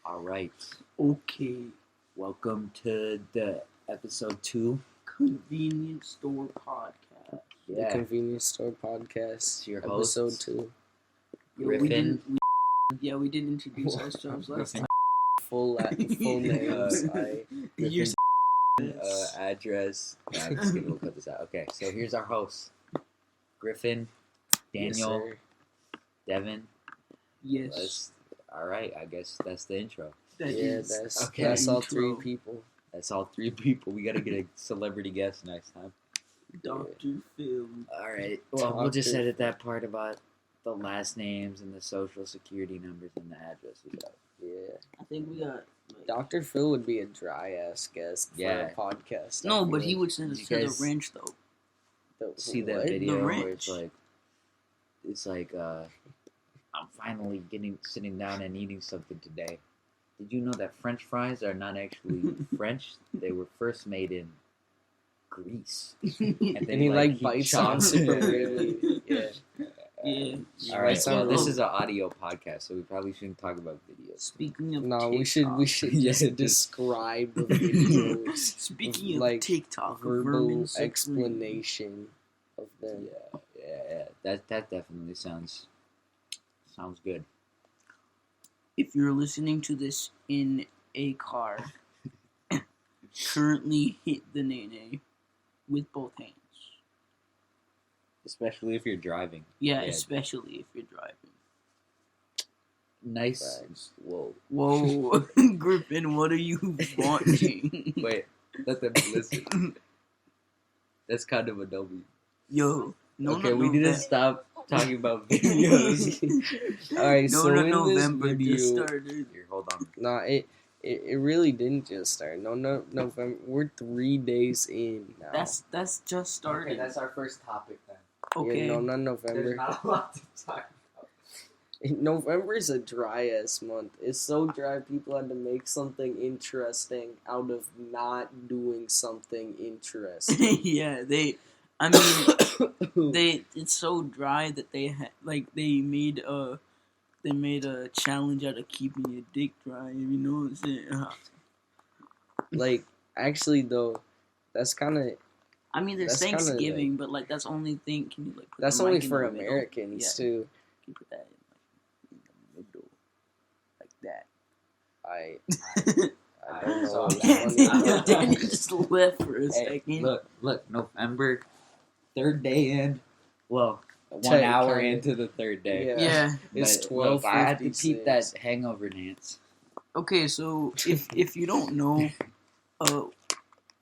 All right. Okay. Welcome to the episode 2. Convenience Store Podcast. The Convenience Store Podcast. It's your episode hosts, 2. Griffen. We didn't introduce ourselves last time. Full names. You're Address. No, I'm just kidding. We'll cut this out. Okay, so here's our hosts. Griffen, Daniel, Yes, Devin. Yes. All right, I guess that's the intro. That's all 3 people. That's all 3 people. We got to get a celebrity guest next time. Dr. Phil. All right. Well, we'll just edit that part about the last names and the social security numbers and the addresses out. Yeah. I think we got... Dr. Phil would be a dry-ass guest for a podcast. No, but he would send us to the ranch, though. See that What? video The where ranch. it's like I'm finally sitting down and eating something today. Did you know that French fries are not actually French? They were first made in Greece. And And he bites on chops super it. really. Yeah. Yeah. All right, Bites well, on this really- is an audio podcast, so we probably shouldn't talk about videos. Speaking of No, TikTok, we should Yeah, just describe the videos. Speaking of like, TikTok, verbal Vermin 63. explanation of them. Yeah. That definitely sounds good. If you're listening to this in a car, currently hit the nene with both hands. Especially if you're driving. Yeah, Yeah. especially if you're driving. Nice. Facts. Whoa. Whoa, Griffin, what are you watching? Wait, let them listen. That's kind of a W. Yo, We need to stop talking about videos. Alright, so in November this just video, started. Here, hold on. Nah, it really didn't just start. No, November. We're 3 days in now. That's just started. Okay, that's our first topic then. Okay. Yeah, no, not November. There's not a lot to talk about. November is a dry ass month. It's so dry. People had to make something interesting out of not doing something interesting. Yeah, it's so dry that they made a challenge out of keeping your dick dry. You know what I'm saying? Like, actually though, that's kind of I mean, there's That's kinda Thanksgiving, but that's the only thing. Can you put that's the only mic in for the middle? Americans Yeah. too. Can you put that in the middle, like that? I I don't know. saw what that. that Daniel, one Daniel just left for a Hey, second. look, November, 3rd day in. Well, 1 Tech, hour kinda. into the 3rd day. Yeah. Yeah. It's But, look, I had to 12:56. keep that hangover dance. Okay, so if you don't know,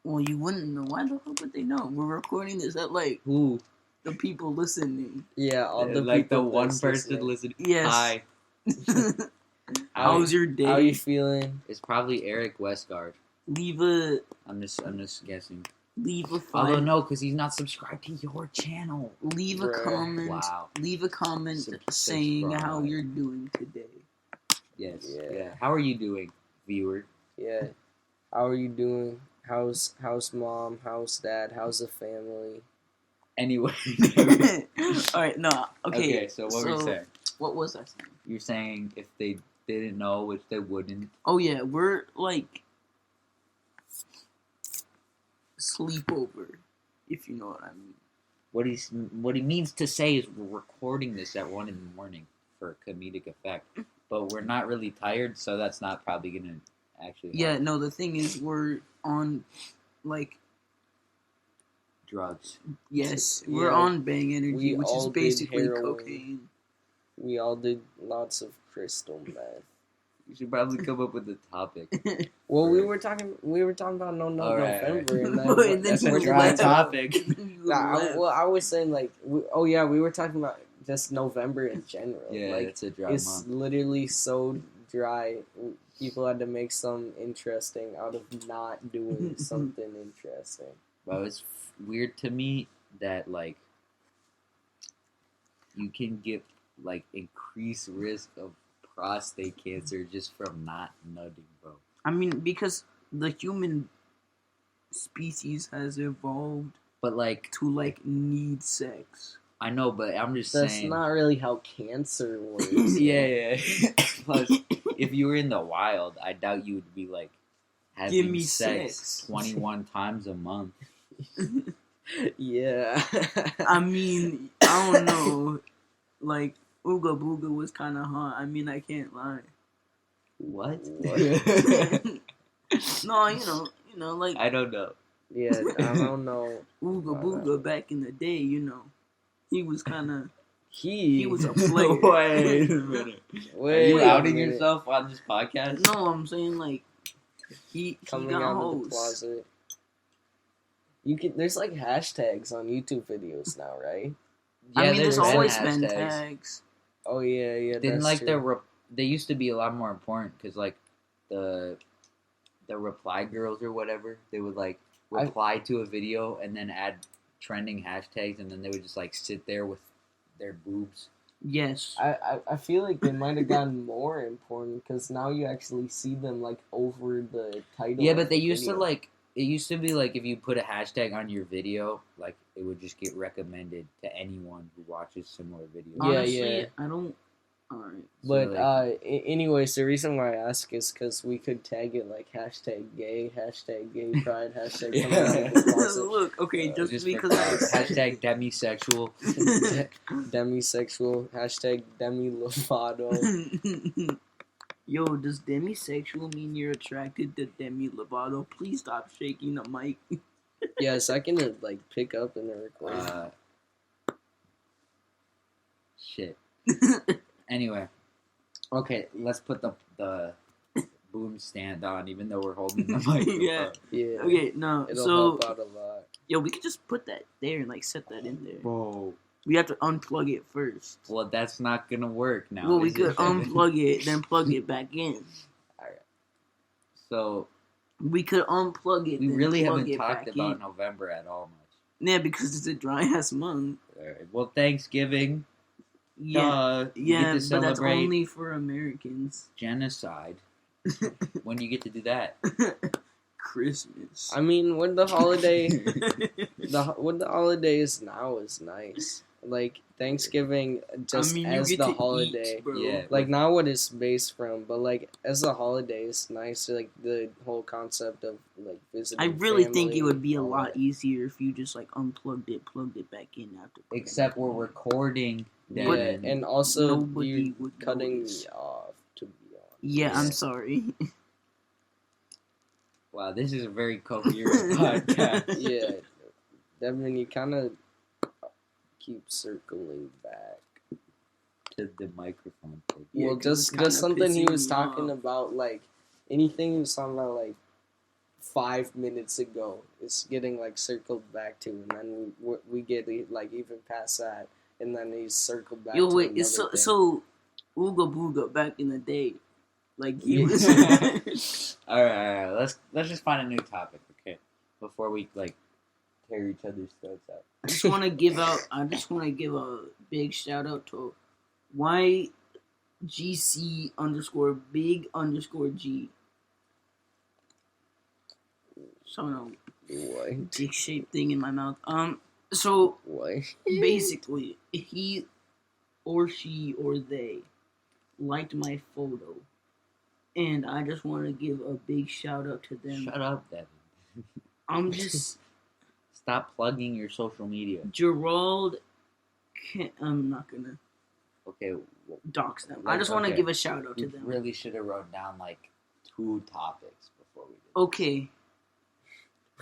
well, you wouldn't know. Why the hell would they know? We're recording this at Who? the people listening. Yeah, all the Like the people one that's person listening. Yes. Hi. How's your day? How you feeling? It's probably Eric Westgard. Leave a I'm just guessing. Although Although no, because he's not subscribed to your channel. leave a Bruh. comment. Wow. Leave a comment Subscribe. saying how you're doing today. Yes. Yeah. Yeah. How are you doing, viewer? Yeah. How are you doing? How's mom? How's dad? How's the family? Anyway. All right, no, okay. So what were you saying? What was I saying? You're saying if they didn't know, which they wouldn't. Oh yeah, we're sleepover, if you know what I mean. What he means to say is we're recording this at 1 a.m. for comedic effect, but we're not really tired, so that's not probably gonna actually. Yeah, help. no, the thing is we're on Drugs. yes, Yeah. we're on bang energy, We which is all did basically heroin. cocaine. We all did lots of crystal meth. You should probably come up with a topic. Well, we Right. were talking about no All right, November, all right. and then That's a you dry left. topic. You left. I was saying we were talking about just November in general. Yeah, like it's a dry it's month. literally so dry. People had to make some interesting out of not doing something interesting. Well, it's weird to me that you can get increased risk of prostate cancer just from not nutting, bro. I mean, because the human species has evolved But to need sex. I know, but I'm just That's saying. not really how cancer works. Yeah. Plus, if you were in the wild, I doubt you would be like Give having me sex sex. 21 times a month. Yeah. I mean, I don't know. Like, Ooga Booga was kind of hot. I mean, I can't lie. What? No, you know, like I don't know. Yeah, I don't know. Ooga Booga back in the day. He was kind of. He was a player. Wait a minute. Are you Wait a outing minute. yourself on this podcast? No, I'm saying like he Coming got out hoes. of the closet. There's like hashtags on YouTube videos now, right? Yeah, I mean, there's always hashtags. been tags. Oh yeah, Didn't that's like true. they used to be a lot more important because like the reply girls or whatever, they would like reply to a video and then add trending hashtags, and then they would just like sit there with their boobs. Yes. I feel like they might have gotten more important because now you actually see them like over the title. Yeah, but they the used video. to like it used to be like if you put a hashtag on your video, like it would just get recommended to anyone who watches similar videos. Yeah, Honestly, yeah. I don't. Alright. But So, anyways, the reason why I ask is because we could tag it like hashtag gay pride, hashtag coming out of the closet. Look, okay, just for because hashtag demisexual. Demisexual, hashtag Demi Lovato. Yo, does demisexual mean you're attracted to Demi Lovato? Please stop shaking the mic. Yes, I can like pick up in the recording. Shit. Anyway, okay, let's put the boom stand on, even though we're holding the microphone. Yeah. Okay, no. It'll So, help out a lot. yo, we could just put that there and like set that in there. Bro. We have to unplug it first. Well, that's not gonna work now. Well, we is could it? unplug it, then plug it back in. Alright. So We could unplug it. we then really plug haven't it talked back about in. November at all much. Yeah, because it's a dry ass month. Alright. Well, Thanksgiving. Yeah, you get to but that's celebrate only for Americans. genocide. When you get to do that? Christmas. I mean, when the holiday, when the holiday is now is nice. Like Thanksgiving, just you as get the to holiday. eat, bro. Yeah. Like not what it's based from, but like as a holiday is nice. Like the whole concept of like visiting. I really think family, it would be a all lot that. easier if you just like unplugged it, plugged it back in after. Except we're recording. Yeah, Devin. and also Nobody you're would cutting notice. me off. To be honest. Yeah, Yeah. I'm sorry. Wow, this is a very coherent podcast. Yeah, Devin, you kind of keep circling back. To the microphone thing. Yeah, Well, 'cause it's just kinda something he pissing was me talking off. about, like anything he was talking about, like 5 minutes ago, is getting like circled back to, and then we get like even past that, and then he's circled back. Yo, to wait, another thing. so Ooga Booga back in the day, like he Yeah. was. All right. Let's just find a new topic, okay? Before we like tear each other's throats out. I just want to give a big shout out to YGC_big_G. So no What? dick shaped thing in my mouth. So What? basically, he or she or they liked my photo, and I just want to give a big shout out to them. Shut up, Devin. I'm just Stop plugging your social media. Gerald. I'm not gonna Okay. Well, dox them. I Like, just want to okay. give a shout out we to them. really should have wrote down like 2 topics before we did. Okay.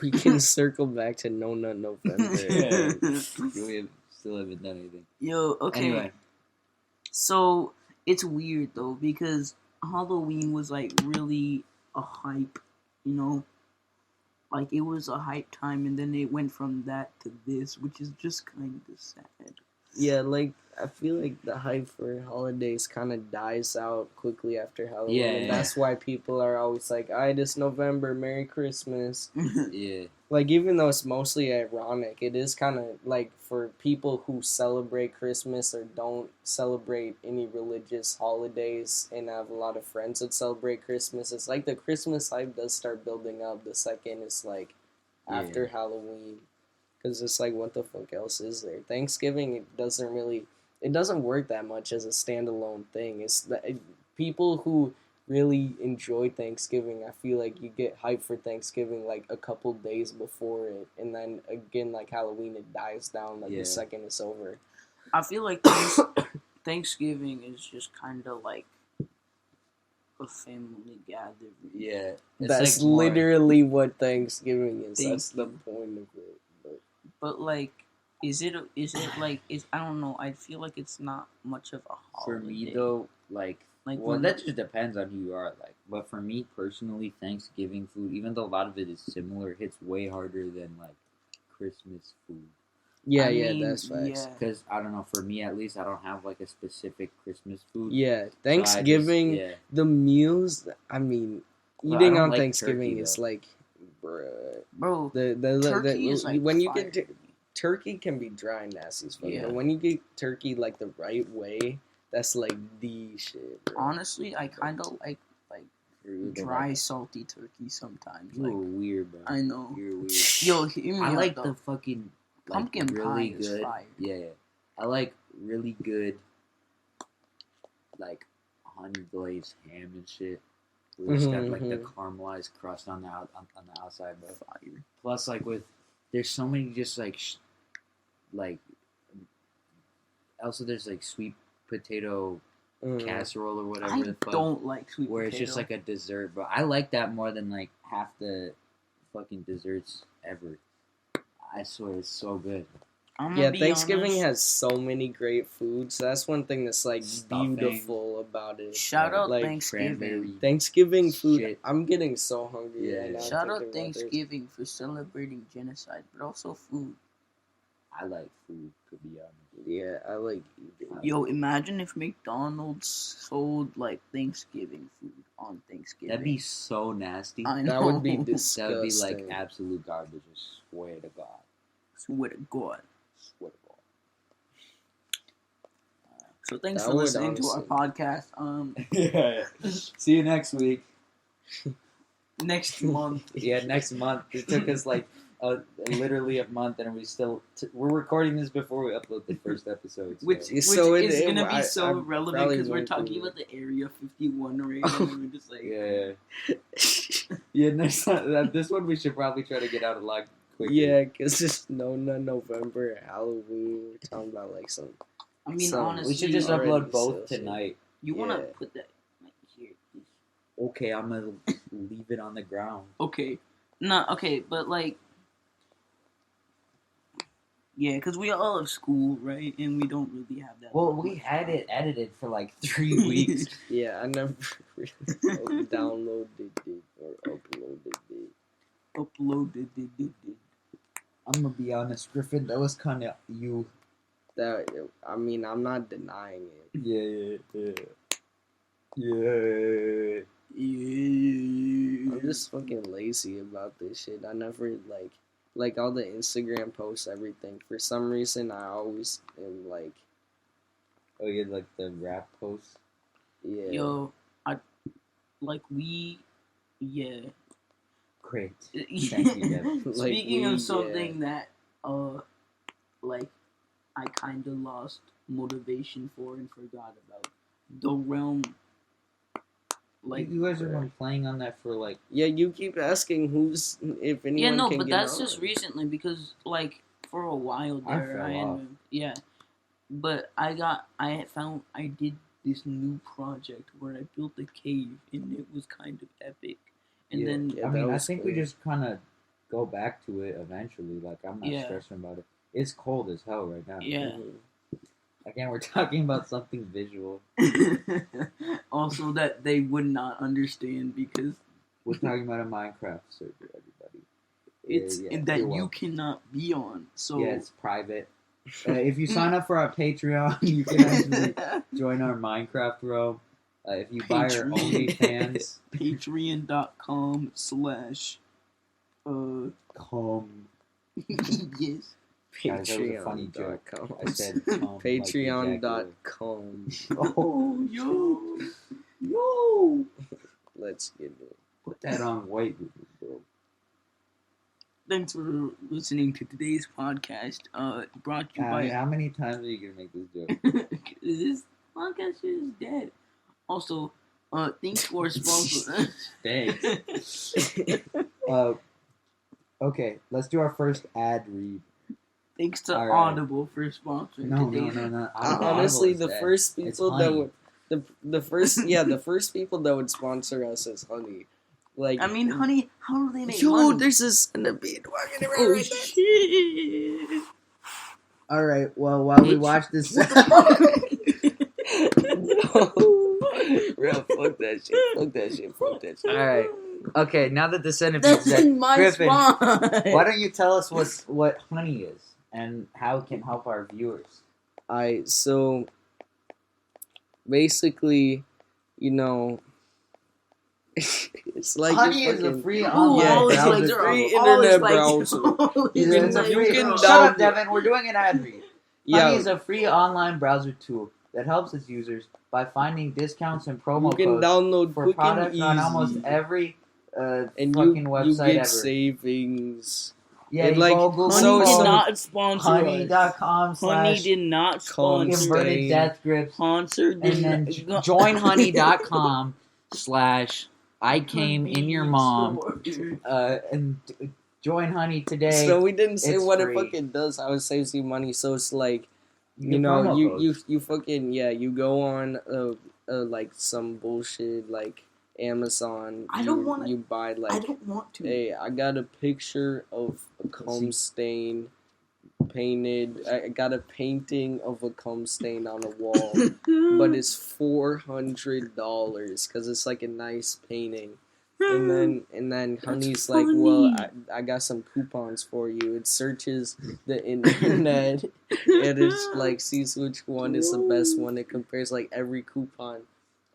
We can circle back to No Nut November. Yeah. We still haven't done anything. Yo, okay. Anyway, So it's weird though because Halloween was like really a hype, you know? Like it was a hype time and then it went from that to this, which is just kind of sad. Yeah, like I feel like the hype for holidays kind of dies out quickly after Halloween, Yeah, and yeah. that's why people are always like, "Alright, it's November, Merry Christmas." yeah. Like even though it's mostly ironic, it is kind of like for people who celebrate Christmas or don't celebrate any religious holidays, and I have a lot of friends that celebrate Christmas. It's like the Christmas hype does start building up the second it's like after Yeah. Halloween. Because it's like, what the fuck else is there? Thanksgiving, it doesn't work that much as a standalone thing. It's people who really enjoy Thanksgiving. I feel like you get hyped for Thanksgiving like a couple days before it, and then again like Halloween, it dies down like the second it's over. I feel like Thanksgiving is just kind of like a family gathering. Yeah, that's like more, literally what Thanksgiving is. Thank That's the you. point of it. But like, is it like I don't know. I feel like it's not much of a holiday. for me though, like well, when that just depends on who you are. Like, but for me personally, Thanksgiving food, even though a lot of it is similar, hits way harder than like Christmas food. Yeah, I yeah, mean, that's facts. yeah. Because I don't know, for me at least, I don't have like a specific Christmas food. Yeah, Thanksgiving, the meals. I mean, Well, eating I don't on like Thanksgiving turkey, is though. like, bruh. Bro, The turkey is like when you fire. get turkey can be dry and nasty as fuck. Yeah. But when you get turkey like the right way, that's like the shit. Bro. Honestly, I kind of like dry, salty turkey sometimes. You're Like, weird, bro. I know. You're weird. Yo, hear me I out, like though. the fucking like, Pumpkin really pie is good. fire. Yeah, I like really good, like honey glazed ham and shit. Where it's got like the caramelized crust on the on the outside, bro. Fire. Plus, like there's so many just like like. Also, there's like sweet potato casserole or whatever the fuck. I don't like sweet where potato. It's just like a dessert, but I like that more than like half the fucking desserts ever. I swear, it's so good. Yeah, Thanksgiving has so many great foods. That's one thing that's like Stuffing. Beautiful about it. Shout out like, Thanksgiving. Thanksgiving food. Shit. I'm getting so hungry Yeah. right now. Shout out Thanksgiving for celebrating genocide, but also food. I like food, to be honest. Yeah, I like eating. Yo, imagine if McDonald's sold like Thanksgiving food on Thanksgiving. That'd be so nasty. I know. That would be disgusting. That would be like absolute garbage. I swear to God. Swear to God. Swear to God. So thanks for listening to our podcast. Yeah. See you next week. Next month. Yeah, next month. It took us like literally a month, and we're recording this before we upload the first episode. So. Which is gonna be so relevant because we're talking about the Area 51 raid, and we're just like, yeah. Next time, this one we should probably try to get out a lot quicker. Yeah, because it's November, Halloween. We're talking about like some. I mean, honestly, we should just upload both tonight. You want to put that like here? Okay, I'm gonna leave it on the ground. Okay, no, okay, but like. Yeah, because we all have school, right? And we don't really have that. Well, we had it edited for like 3 weeks. Yeah, I never really downloaded it or uploaded it. I'm gonna be honest, Griffen, that was kind of you. I mean, I'm not denying it. Yeah. I'm just fucking lazy about this shit. I never like all the Instagram posts, everything. For some reason, I always am like. Oh, you like the rap posts? Yeah. Yo, yeah. Great. Thank you, Devin. Speaking of something that, like, I kind of lost motivation for and forgot about, the realm. Like, you guys have been playing on that for like. Yeah, you keep asking if anyone. Yeah, no, can but get that's on. just recently because like for a while there, I fell off. Yeah, but I did this new project where I built a cave and it was kind of epic. And then I mean, I think we just kind of go back to it eventually. Like, I'm not stressing about it. It's cold as hell right now. Yeah. Again, we're talking about something visual. Also, that they would not understand because we're talking about a Minecraft server, everybody. It's that you cannot be on. So yeah, it's private. If you sign up for our Patreon, you can actually join our Minecraft row. If you buy our OnlyFans, Patreon.com/ yes. Guys, that was a funny joke. I said Patreon.com. Oh, yo. Let's get it. Put that on white, bro. Thanks for listening to today's podcast. Brought to you by. How many times are you gonna make this joke? This podcast is dead. Also, Thanks for sponsor. Thanks. Okay, let's do our first ad read. Thanks to All right. Audible for sponsoring No. today. Honestly, the Audible is first that. people It's that honey. would the first people that would sponsor us is Honey. Like, I mean, honey, how do they make yo, money? there's a centipede walking around Oh right there. shit! All right. Well, while we Bitch. watch this, No. Bro, fuck that shit. Fuck that shit. Fuck that shit. all right. Okay, now that the centipede's That's dead, in my Griffen, spot. why don't you tell us what honey is and how it can help our viewers? Alright, so basically, you know, it's like Honey your is a fucking- free Ooh, online Yeah, all his it's browser. legs are free up. All his internet legs- browser. all his Yeah, it's a legs you free. can are Shut up. up, Devin. We're doing an ad read. Honey Yeah, is a free online browser tool that helps its users by finding discounts and promo you can codes download for quick and products easy, on almost every and fucking you website get ever. savings. Yeah, and you like, go Google Honey So- did so- not sponsor us. honey.com Honey slash did not sponsor. inverted Stain. death grips, Sponsor and did then not. joinhoney.com slash I came in your mom, and join Honey today. So we didn't say it's what free. it fucking does, how it saves you money. So it's like, You you get know, promo codes. you fucking, yeah, you go on like some bullshit like Amazon. I don't wanna- You buy like, I don't want to. hey, I got a picture of a cum stain painted. I got a painting of a cum stain on a wall, but it's $400 because it's like a nice painting. And then Honey's like, well, I got some coupons for you. It searches the internet and it's like sees which one is the best one. It compares like every coupon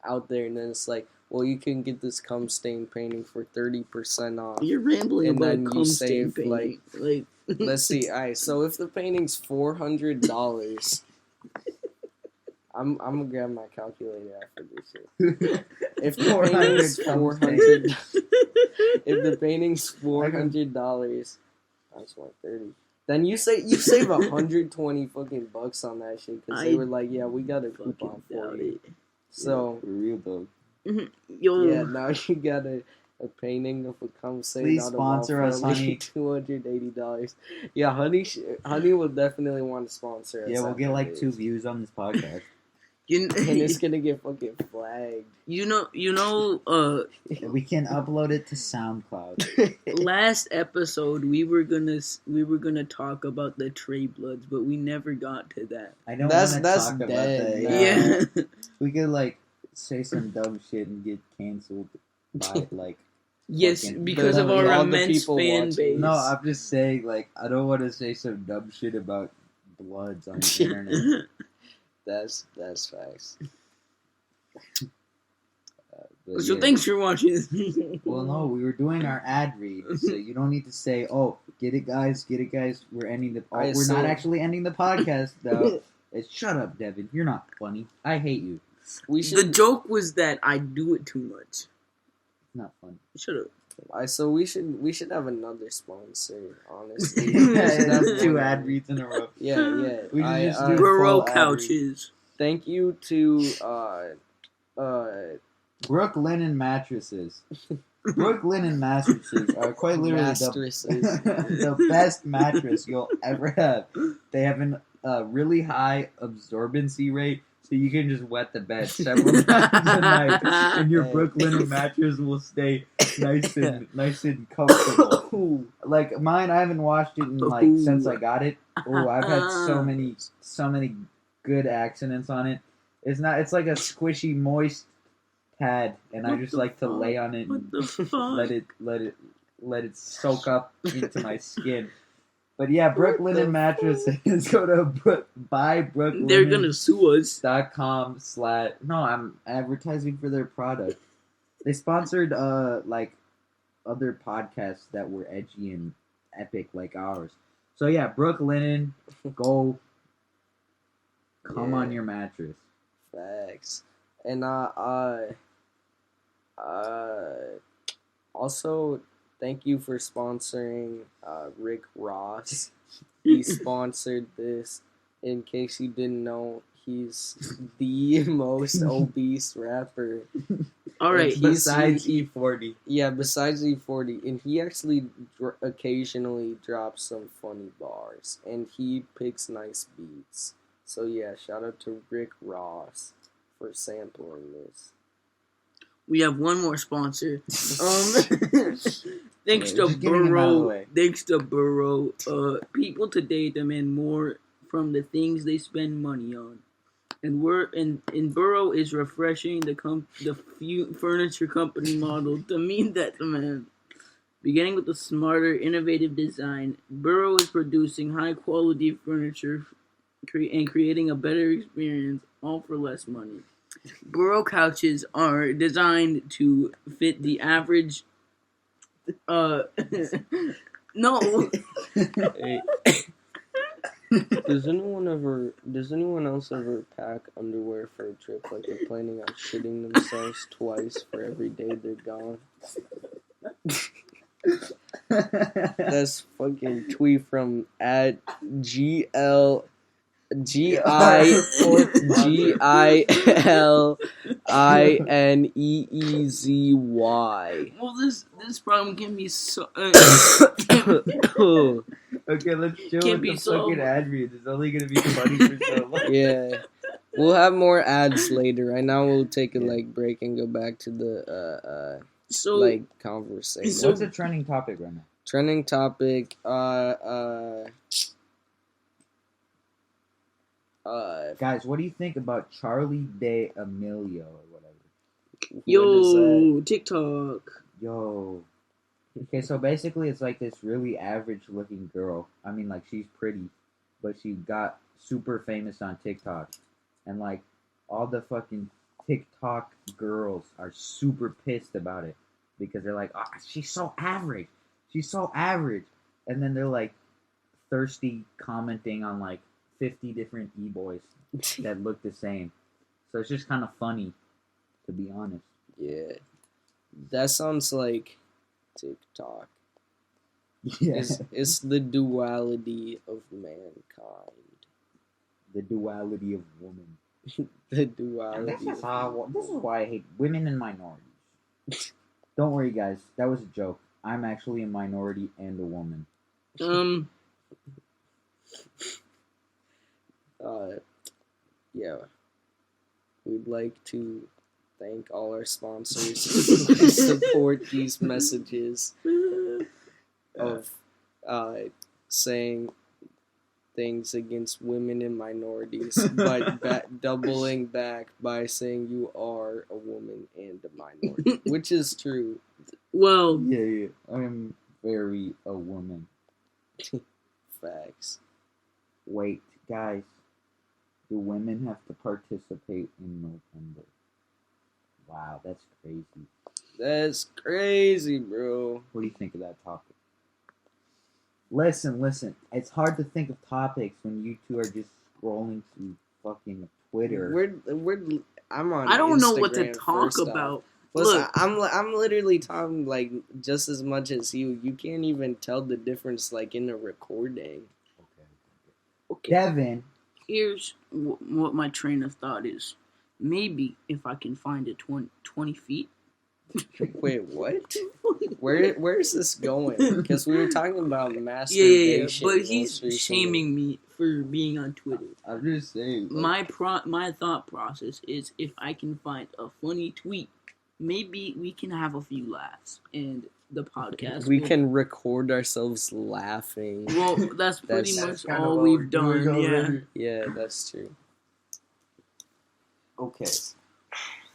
out there, and then it's like, well, you can get this cum stain painting for 30% off. You're rambling And about then you cum stain save, painting. Like, Let's see. Alright, so if the painting's $400, I'm gonna grab my calculator after this shit. If the painting's 400, if the painting's $400, that's 130. Then you save 120 fucking bucks on that shit because they I were like, yeah, we got a coupon fucking for doubt you. it. So For real though. Yo, yeah, now you got a painting of a cum stain Please on the wall sponsor for us, only Honey. $280. Yeah, Honey will definitely want to sponsor us. Yeah, we'll get after like this. 2 views on this podcast. And it's gonna get fucking flagged. you know, We can upload it to SoundCloud. last episode we were gonna talk about the Trey Bloods, but we never got to that. I don't That's want to talk about dead that. now. Yeah. Yeah. We could like say some dumb shit and get canceled by like. Yes, fucking- because But of all our the immense people fan watching. base. No, I'm just saying like I don't want to say some dumb shit about bloods on the internet. That's facts. But So yeah. thanks for watching this. Well, no, we were doing our ad read, so you don't need to say, "Oh, get it, guys, get it, guys." We're ending the. Alright, we're so- not actually ending the podcast, though. Shut up, Devin. You're not funny. I hate you. We The should. joke was that I do it too much. It's not funny. Shut up. So we should have another sponsor. Honestly, Yeah, We should have that's 2 one. ad reads in a row. Yeah. We can just do Burrow full ad read. couches. Thank you to Brooklinen mattresses. Brooklinen mattresses are quite literally Mattresses. the best mattress you'll ever have. They have a really high absorbency rate, so you can just wet the bed several times a night, and your Brooklinen mattress will stay nice and comfortable. Like mine, I haven't washed it in like since I got it. Oh, I've had so many good accidents on it. It's like a squishy, moist pad, and I What just the like to fuck? lay on it What and the fuck? let it soak up into my skin. But yeah, Brooklinen mattresses. Go to buy Brooklinen. They're gonna sue us. .com/ No, I'm advertising for their product. They sponsored like other podcasts that were edgy and epic like ours. So yeah, Brooklinen, go come on your mattress. Facts. And also thank you for sponsoring Rick Ross. He sponsored this. In case you didn't know, he's the most obese rapper All right. Besides E40. Yeah, besides E40, and he actually occasionally drops some funny bars, and he picks nice beats. So yeah, shout out to Rick Ross for sampling this. We have one more sponsor. Thanks Yeah, to just getting him out of the way. Burrow. People today demand more from the things they spend money on, and Burrow is refreshing the furniture company model to meet that demand. Beginning with a smarter, innovative design, Burrow is producing high quality furniture and creating a better experience, all for less money. Burrow couches are designed to fit the average. No. Hey. Does anyone else ever pack underwear for a trip, like they're planning on shitting themselves twice for every day they're gone? That's fucking tweet from at GILINEEZY. Well, this problem can be so. Okay, let's chill Can't with be the solved. fucking ad read. It's only gonna be funny for so long. Yeah. We'll have more ads later. Right now we'll take a Yeah. break and go back to the So conversation. So- What's a trending topic right now? Trending topic, Guys, what do you think about Charlie D'Amelio or whatever? yo, TikTok. Yo. Okay, so basically it's like this really average looking girl. I mean, like, she's pretty, but she got super famous on TikTok. And, like, all the fucking TikTok girls are super pissed about it. Because they're like, oh, she's so average. She's so average. And then they're, like, thirsty commenting on, like, 50 different e-boys that look the same. So it's just kind of funny, to be honest. Yeah. That sounds like TikTok. Yeah. It's the duality of mankind. The duality of woman. The And duality. this is why I hate women and minorities. Don't worry, guys. That was a joke. I'm actually a minority and a woman. Yeah. We'd like to thank all our sponsors who support these messages of saying things against women and minorities, but doubling back by saying you are a woman and a minority, which is true. Well, Yeah. I'm very a woman. Facts. Wait, guys. Do women have to participate in November? Wow, that's crazy. That's crazy, bro. What do you think of that topic? Listen. It's hard to think of topics when you two are just scrolling through fucking Twitter. I'm on. I don't know what to Instagram, talk first off. about. Plus, Look. I'm literally talking like just as much as you. You can't even tell the difference like in a recording. Okay. Devin. Here's what my train of thought is. Maybe if I can find it 20 feet. Wait, what? Where's this going? Because we were talking about masturbation. Yeah. But he's shaming me for being on Twitter. I'm just saying. My thought process is if I can find a funny tweet, maybe we can have a few laughs and the podcast. We can record ourselves laughing. Well, that's pretty That's much all we've done. Yeah. Yeah, that's true. Okay.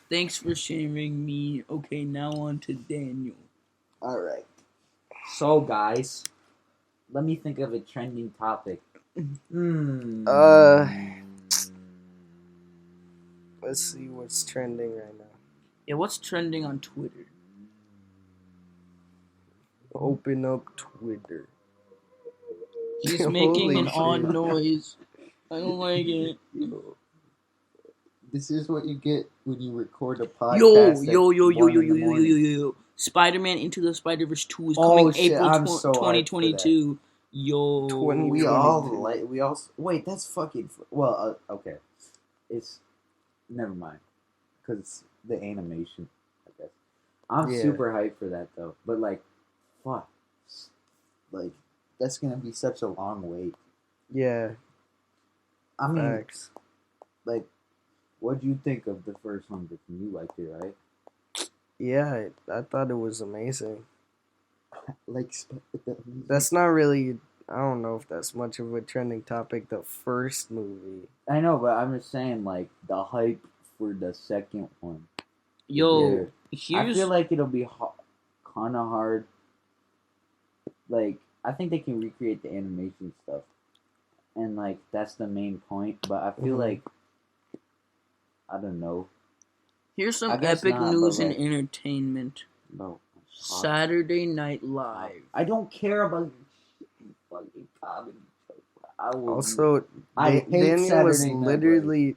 Thanks for shaming me. Okay, now on to Daniel. All right. So, guys, let me think of a trending topic. Let's see what's trending right now. Yeah, what's trending on Twitter? Open up Twitter. He's making an Holy odd shit. noise. I don't like it. This is what you get when you record a podcast. Yo. Spider-Man Into the Spider-Verse 2 is coming April I'm so hyped for that. 2022. Yo. Wait, that's fucking. Well, okay. It's. Never mind. Because the animation. I'm Yeah. super hyped for that though. But like, fuck, like that's gonna be such a long wait. Yeah, I mean, facts. like, what do you think of the first one? Griffen? You liked it, right? Yeah, I thought it was amazing. Like, That's not really. I don't know if that's much of a trending topic. The first movie. I know, but I'm just saying, like, the hype for the second one. Yo, Yeah. I feel like it'll be kind of hard. Like, I think they can recreate the animation stuff, and like that's the main point. But I feel like I don't know. Here's some I guess epic not, news but, and like, entertainment. No. Saturday Night Live. I don't care about fucking comedy. I will. Also, I hate Daniel was Saturday Night literally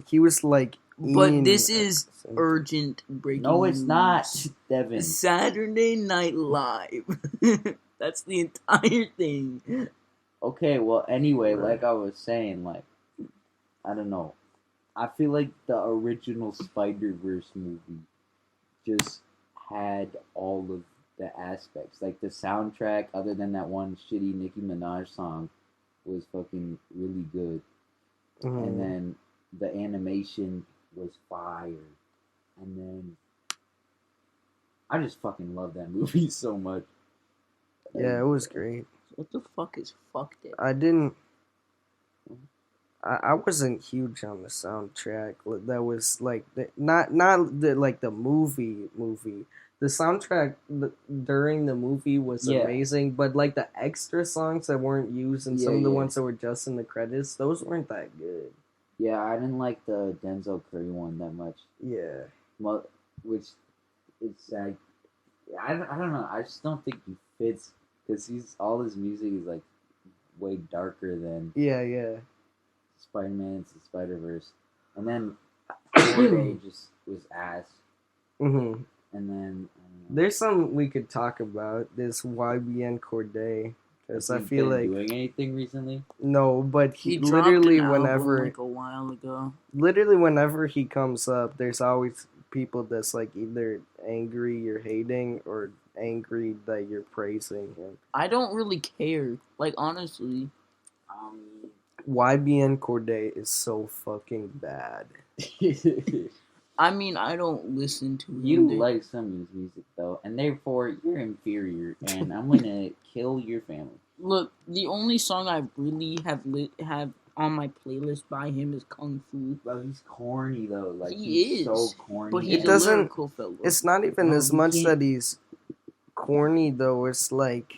he was like. But this is urgent breaking No, it's news. not, Devin. Saturday Night Live. That's the entire thing. Okay, well, anyway, like I was saying, like, I don't know. I feel like the original Spider-Verse movie just had all of the aspects. Like, the soundtrack, other than that one shitty Nicki Minaj song, was fucking really good. And then the animation was fire. And then I just fucking love that movie so much. Yeah, it was great. What the fuck is fucked it? I didn't. I wasn't huge on the soundtrack. That was like not the like the movie. The soundtrack during the movie was amazing, but like the extra songs that weren't used and some of the ones that were just in the credits, those weren't that good. Yeah, I didn't like the Denzel Curry one that much. Yeah. Well, which it's like I don't know. I just don't think he fits because all his music is like way darker than Yeah. Spider-Man into the Spider-Verse, and then 4-Day just was ass. And then there's some we could talk about this YBN Corday because I feel like doing anything recently. No, but he literally dropped an whenever album like a while ago. Literally whenever he comes up, there's always people that's like either angry you're hating or angry that you're praising him. I don't really care. Like honestly. YBN Corday is so fucking bad. I mean, I don't listen to him. You like some of his music though, and therefore you're inferior, and I'm gonna kill your family. Look, the only song I really have on my playlist by him is Kung Fu. Well, he's corny though. Like he's so corny. But he's a lyrical fellow. It's not even as much that he's corny though. It's like,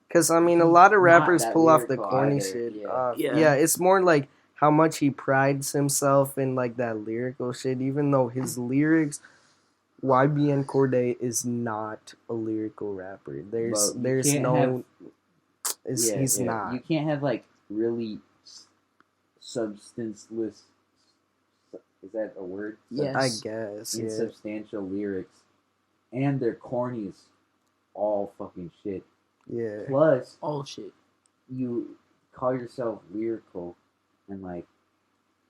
because I mean, a lot of rappers pull off the corny shit. Yeah, it's more like how much he prides himself in like that lyrical shit, even though his lyrics, YBN Corday is not a lyrical rapper. There's no, he's not. You can't have like really substanceless. Is that a word? Yes, I guess. Yeah. Substantial lyrics, and they're corny as all fucking shit. Yeah. Plus, all shit. You call yourself lyrical. And like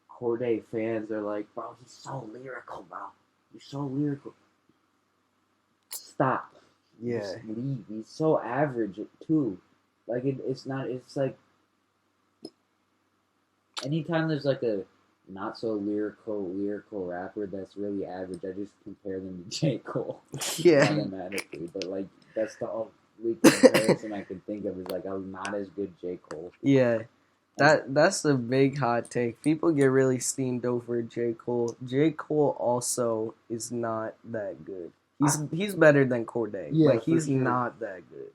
Corday fans are like, bro, he's so lyrical, bro. You're so lyrical. Stop. Yeah. Just leave. He's so average too. Like it's not. It's like anytime there's like a not so lyrical rapper that's really average, I just compare them to J. Cole. Yeah. Automatically, but like that's the only comparison I can think of is like I'm not as good J. Cole. Yeah. That's a big hot take. People get really steamed over J. Cole. J. Cole also is not that good. He's better than Corday. Yeah, like he's not that good.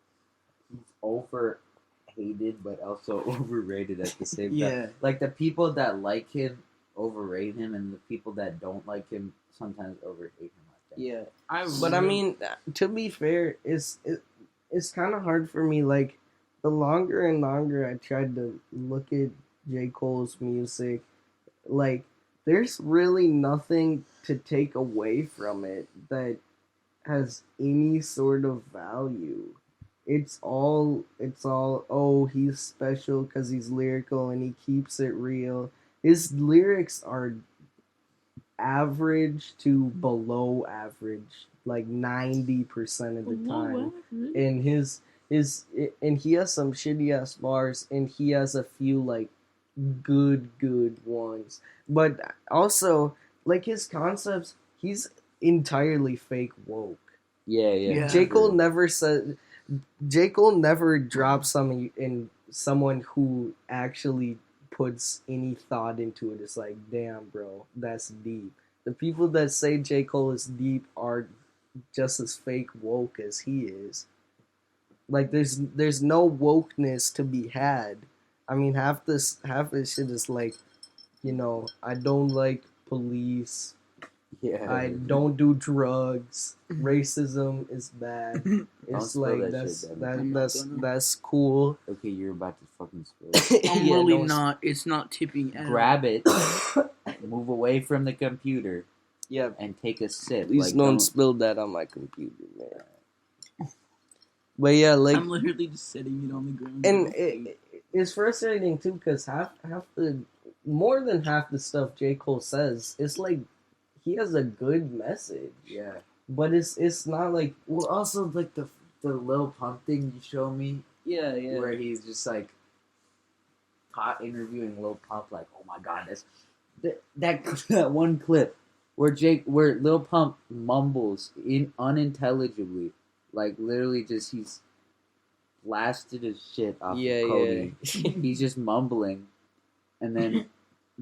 He's overhated, but also overrated at the same time. Yeah. Like the people that like him overrate him, and the people that don't like him sometimes overhate him. Like that. Yeah, but I mean, to be fair, it's kind of hard for me. Like, the longer and longer I tried to look at J. Cole's music, like, there's really nothing to take away from it that has any sort of value. It's all, oh, he's special because he's lyrical and he keeps it real. His lyrics are average to below average like 90% of the time. What? And and he has some shitty ass bars, and he has a few like good ones. But also, like, his concepts, he's entirely fake woke. Yeah. Yeah. J. Cole never drops something in someone who actually puts any thought into it. It's like, damn, bro, that's deep. The people that say J. Cole is deep are just as fake woke as he is. Like, there's no wokeness to be had. I mean, half this shit is like, I don't like police. Yeah. I don't do drugs. Racism is bad. It's spill like that shit, that's cool. Okay, you're about to fucking spill it. I'm Yeah, really don't- not. It's not tipping at Grab it, move away from the computer, Yeah, and take a sip. please Like, don't spill that on my computer, man. But yeah, like, I'm literally just setting it on the ground. and it's frustrating too, because more than half the stuff J. Cole says, it's like he has a good message. Yeah. But it's not like, Well, also like the Lil Pump thing you showed me, yeah. where he's just like interviewing Lil Pump, like, oh my god, that one clip where Lil Pump mumbles unintelligibly, like literally just he's blasted his shit off of Cody. He's just mumbling, and then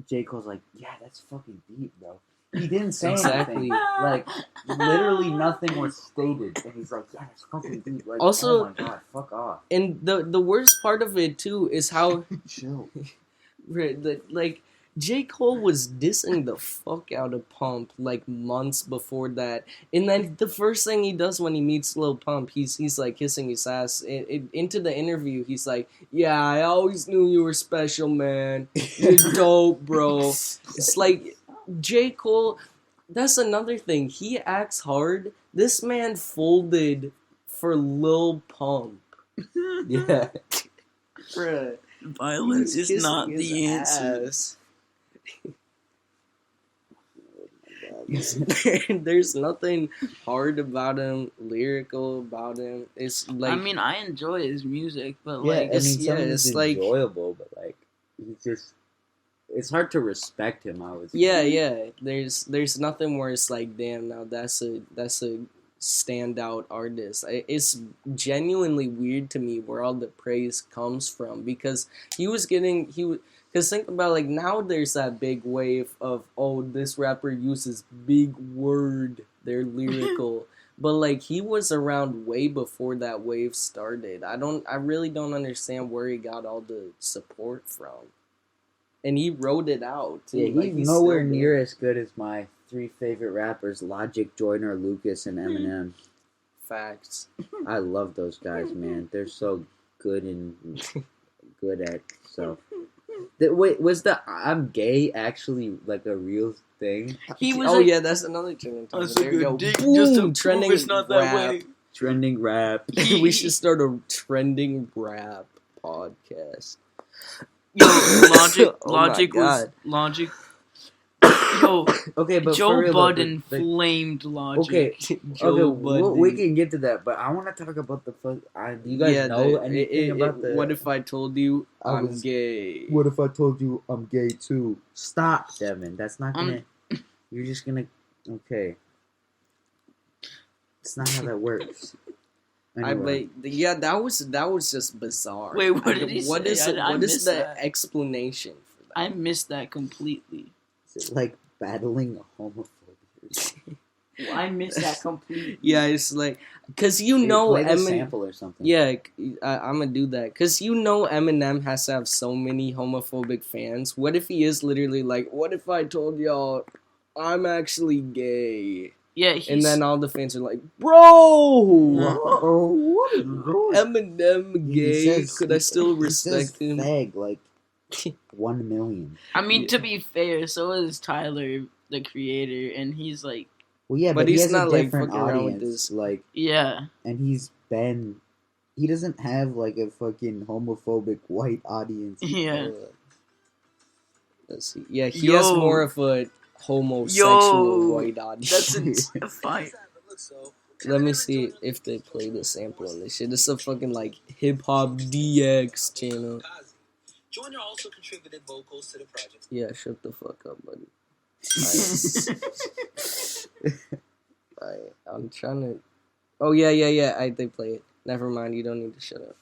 J. Cole's like, yeah, that's fucking deep, bro. He didn't say Exactly. anything. Like, literally nothing was stated. And he's like, yeah, it's fucking deep. Like, Also- oh my god, fuck off. And the worst part of it too is how Chill. like J. Cole was dissing the fuck out of Pump like months before that, and then the first thing he does when he meets Lil Pump, he's like kissing his ass. Into the interview, he's like, "Yeah, I always knew you were special, man. You're dope, bro." It's like J. Cole. That's another thing. He acts hard. This man folded for Lil Pump. Yeah. Bruh. Violence He's is not kissing the his answer. ass. There's nothing hard about him, lyrical about him. It's like, I mean, I enjoy his music, but Yeah, like, I mean, some of it's it's like- enjoyable, but like, he's just, it's hard to respect him, I would say. yeah. There's nothing where it's like, damn, now that's a standout artist. It's genuinely weird to me where all the praise comes from, because because think about, like, now there's that big wave of, oh, this rapper uses big word, they're lyrical. But like, he was around way before that wave started. I really don't understand where he got all the support from. And he wrote it out too. Yeah, Like, he's still nowhere doing near it. as good as my 3 favorite rappers, Logic, Joyner, Lucas, and Eminem. Facts. I love those guys, man. They're so good and good at stuff. Wait, was the I'm gay actually like a real thing? he was Oh like, yeah, that's another trending I topic. suck There you a go. dick Boom, just to prove trending it's not that rap. way. Trending rap. We should start a trending rap podcast. Yo, Logic, Oh my Logic was God. Logic. Yo, Okay, but Joe for real, Budden like, flamed Logic. okay, Joe we Budden. can get to that, but I want to talk about the fuck. Do you guys know anything about the? What if I told you I I'm was- gay? What if I told you I'm gay too? Stop, Devin. That's not gonna. You're just gonna. Okay. It's not how that works. Anyway. That was just bizarre. Wait, what did he What say? is I what is missed the that. explanation for that? I missed that completely. Is it like battling homophobia? I missed that completely. Yeah, it's like, cause Play the Eminem. sample or something. Yeah, I'm gonna do that. Cause Eminem has to have so many homophobic fans. What if he is literally like, what if I told y'all I'm actually gay? Yeah, he's, And then all the fans are like, bro, What is going on? Eminem gay. Could I still respect him? Fag, like 1 million. I mean, Yeah. to be fair, so is Tyler, the creator, and he's like, Well, yeah, But but he he's has not, a like, different fucking around with audience. this. Like, yeah. and he doesn't have like a fucking homophobic white audience. Yeah. Let's see. Yeah, he has Yo. more of a homosexual white audience. That's a fight. Let me see if they play the sample on this shit. This is a fucking like hip hop DX channel. Joyner also contributed vocals to the project. Yeah, shut the fuck up, buddy. I'm trying to. Oh yeah. They play it. Never mind. You don't need to shut up.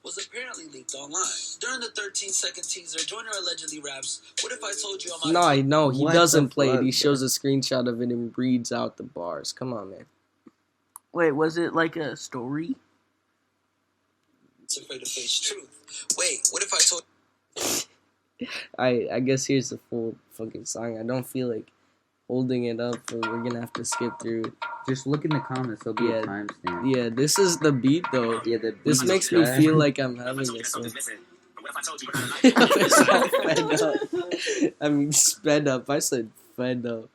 Was apparently leaked online. During the 13-second teaser, Joyner allegedly raps, "What if I told you I'm out?" No, he What doesn't the play it. fuck, He shows a screenshot of it and reads out the bars. Come on, man. Wait, was it like a story? It's afraid to face truth. Wait, what if I told? I guess here's the full fucking song. I don't feel like holding it up, but we're gonna have to skip through it. Just look in the comments. There'll be a timestamp. Yeah, this is the beat though. Yeah, the This beat makes is me trash. feel like I'm having this one. I mean, sped up. I said fed up.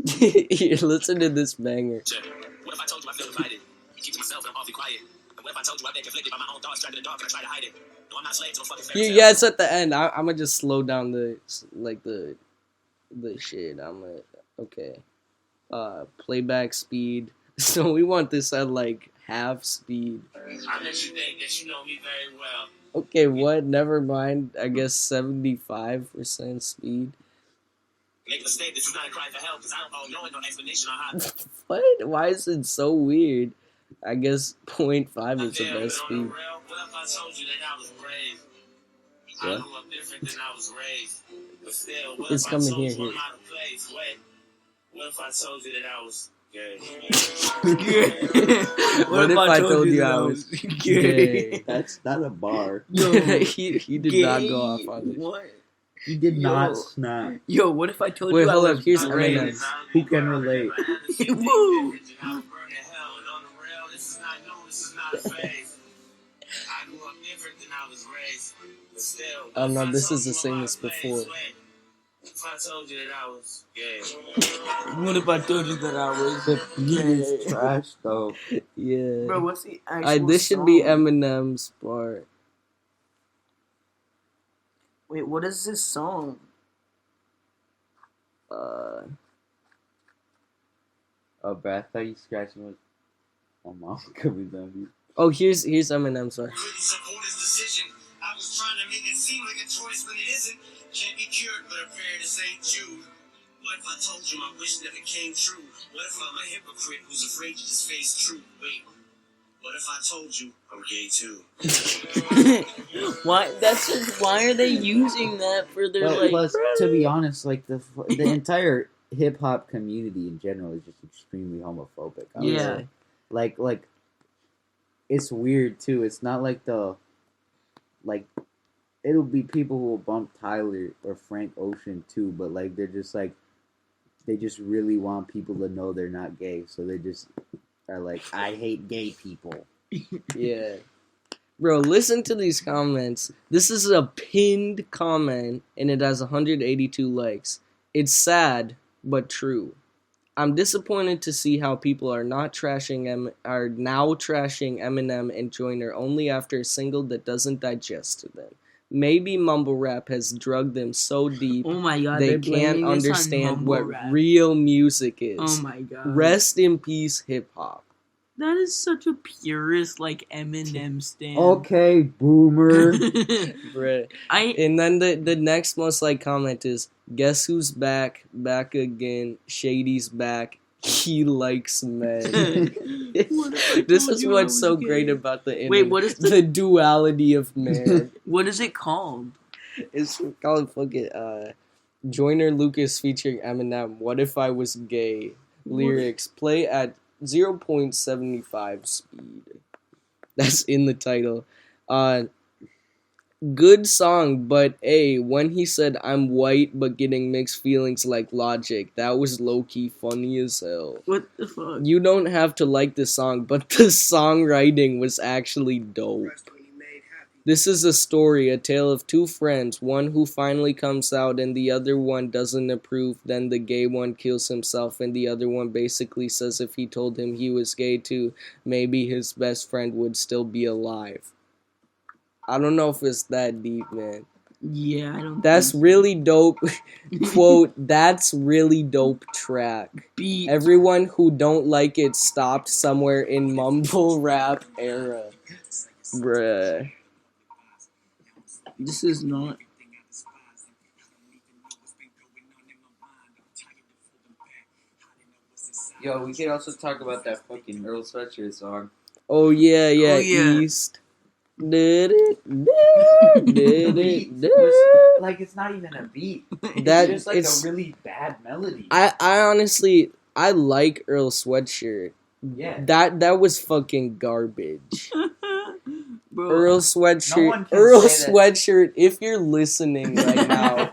Here, listen to this banger. What if I told you I feel divided? You keep to myself and I'm awfully quiet. And what if I told you I've been conflicted by my own thoughts, trapped in the dark and I try to hide it? No, I'm not slave to a fucking fairy tale. Yeah, it's at the end. I'm gonna just slow down the shit. Okay. Playback speed. So we want this at like half speed. I let you think that you know me very well. Okay, what? Never mind. I guess 75% speed. Make a mistake. This is not a cry for help because I don't know no explanation on how. What? Why is it so weird? I guess 0.5 is the best speed. What if I told you that I was brave? I What? grew up different than I was raised. But still, what It's if coming I told here, you here. I'm out of place? Wait, what if I told you that I was gay? What if I told you I was gay? That's not a bar. he did not go off on it. What? He did Yo. not snap. Yo, what if I told Wait, you hold I up, was here's brave? Eminem. Who can relate? Woo! Oh no, this is the same as before. If I told you that I was gay. What if I told you that I was The beat is trash though. Yeah. Bro, what's the actual This should be song? Eminem's part. Wait, what is this song? Oh, bro, I thought you scratching with my mom coming down. Oh, here's Eminem's part. Really support his decision. I was trying to make it seem like a choice when it isn't. Can't be cured, but a prayer to St. Jude. What if I told you my wish never came true? What if I'm a hypocrite who's afraid to just face truth? Wait, what if I told you I'm gay too? Why? That's just, why are they using that for their Well, like? plus, to be honest, like the entire hip hop community in general is just extremely homophobic. I would Yeah. say. Like, it's weird too. It's not like it'll be people who will bump Tyler or Frank Ocean too, but like they just really want people to know they're not gay, so they just are like, I hate gay people. Yeah. Bro, listen to these comments. This is a pinned comment, and it has 182 likes. It's sad, but true. I'm disappointed to see how people are now trashing Eminem and Joyner only after a single that doesn't digest to them. Maybe mumble rap has drugged them so deep Oh my god, they they're can't blaming this on understand mumble what rap. real music is. Oh my god. Rest in peace, hip hop. That is such a purist like Eminem stand. Okay, boomer. Bruh. I And then the next most like comment is, guess who's back? Back again. Shady's back. He likes men. What if I This told is you I what's was so gay? great about the internet. Wait, what is the duality of man? what is it called? It's called fucking Joyner Lucas featuring Eminem. What if I was gay? Lyrics play at 0.75 speed. That's in the title. Good song, but when he said I'm white but getting mixed feelings like Logic, that was low-key funny as hell. What the fuck? You don't have to like the song, but the songwriting was actually dope. This is a story, a tale of two friends, one who finally comes out and the other one doesn't approve, then the gay one kills himself and the other one basically says if he told him he was gay too, maybe his best friend would still be alive. I don't know if it's that deep, man. Yeah, I don't. That's think really dope. Quote, that's really dope track. beat. Everyone who don't like it stopped somewhere in mumble rap era. Bruh. This is not. Yo, we could also talk about that fucking Earl Sweatshirt song. Oh yeah, Oh, yeah. East. Did it? The beat was, like, it's not even a beat. That It's just like it's. a really bad melody. I honestly I like Earl Sweatshirt. Yeah. That was fucking garbage. Bro, Earl No Sweatshirt. one can Earl say that. Sweatshirt. If you're listening right now,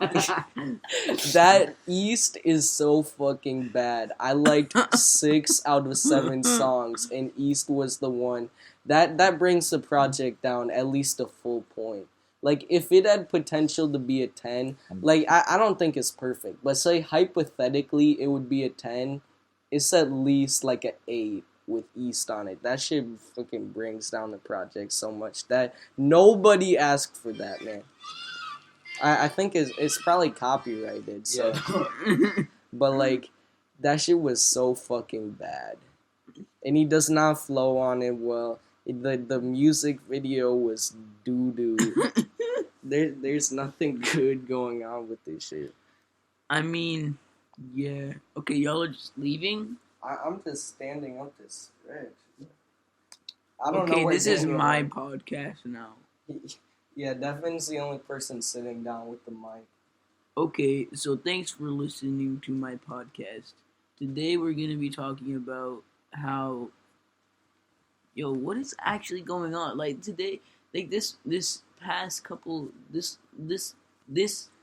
that East is so fucking bad. I liked 6 out of 7 songs, and East was the one that brings the project down at least a full point. Like if it had potential to be a 10, like I don't think it's perfect, but say hypothetically it would be a 10. It's at least like an 8 with East on it. That shit fucking brings down the project so much that nobody asked for that, man. I think it's probably copyrighted, so. Yeah. But like, that shit was so fucking bad, and he does not flow on it well. The music video was doo doo. There's nothing good going on with this shit. I mean, yeah. Okay, y'all are just leaving. I'm just standing up this stretch. I don't know. Okay, where this is Daniel my went. podcast now. Yeah, Devin's the only person sitting down with the mic. Okay, so thanks for listening to my podcast. Today we're gonna be talking about how, what is actually going on? Like today, like this past couple, this.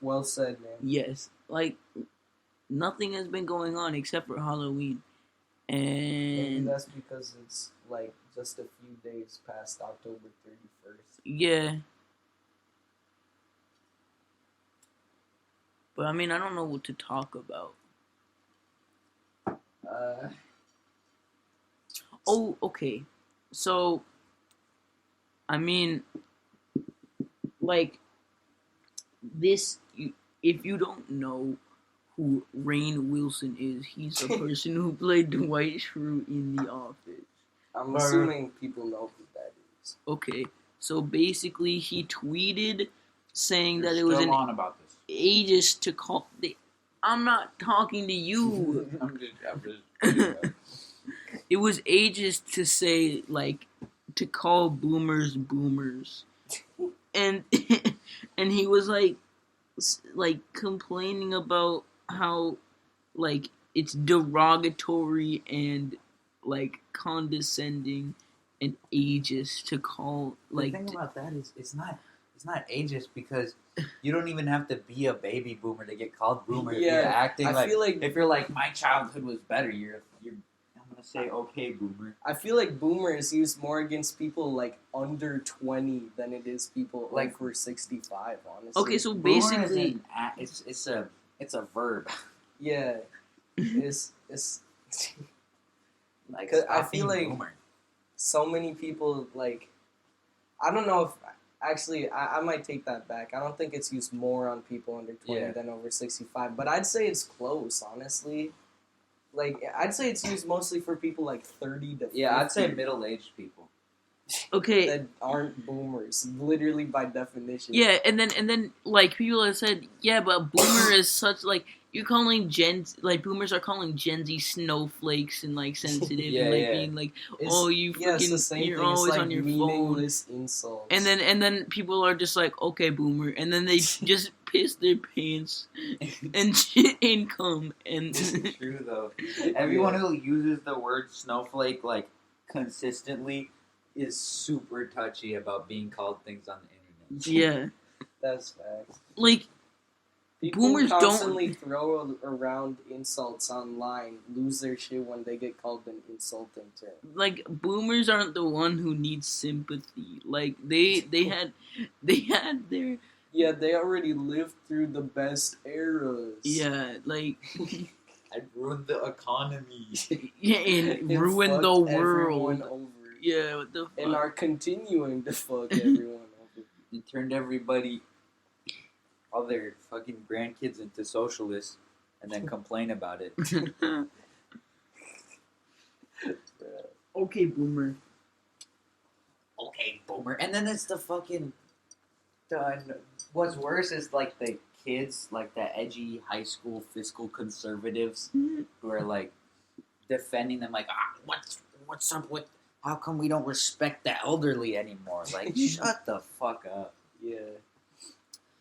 Well said, man. Yes, like nothing has been going on except for Halloween, Maybe and that's because it's like just a few days past October 31st. yeah. But I mean, I don't know what to talk about. Oh, okay. So, I mean, like, this, if you don't know who Rainn Wilson is, he's a person who played Dwight Schrute in The Office. I'm assuming people know who that is. Okay, so basically, he tweeted saying You're that it was still on about this. ageist to call. I'm not talking to you. I'm just It was ageist to say, like, to call boomers, and and he was like complaining about how, like, it's derogatory and like condescending and ageist to call, like. The thing about that is it's not ageist because you don't even have to be a baby boomer to get called boomer. Yeah, if you're acting I feel like if you're like my childhood was better, you're I'm gonna say okay boomer. I feel like boomer is used more against people like under 20 than it is people Like over 65. Honestly. Okay, so Boomer is basically, it's a verb. Yeah, it's Like 'Cause I stop feel being like boomer. so many people like. I don't know if actually I might take that back. I don't think it's used more on people under 20 Yeah. than over 65, but I'd say it's close, honestly. Like I'd say it's used mostly for people like 30 to 50 Yeah, I'd say middle-aged people. okay, that aren't boomers, literally by definition. yeah, and then like people have said, yeah, but boomer is such like you're calling boomers are calling Gen Z snowflakes and like sensitive Yeah, and like yeah. being like, It's, oh, you yeah, it's the freaking same you're thing. It's always like on your phone. meaningless insults. And then people are just like, okay, boomer, and then they just piss their pants and shit and come and. This is true though. Everyone who uses the word snowflake like consistently is super touchy about being called things on the internet. Yeah, That's facts. like People boomers who don't- constantly throw around insults online lose their shit when they get called an insulting term. like boomers aren't the one who needs sympathy. Like they had their Yeah, they already lived through the best eras. yeah like I ruined the economy. yeah and It ruined the fucked everyone world. over. Yeah, what the fuck? And are continuing to fuck everyone over. It turned everybody all their fucking grandkids into socialists and then complain about it. Okay, boomer. Okay, boomer. And then it's the fucking. What's worse is like the kids, like the edgy high school fiscal conservatives, who are like defending them, like, what's up with? How come we don't respect the elderly anymore? Like, shut the fuck up. Yeah.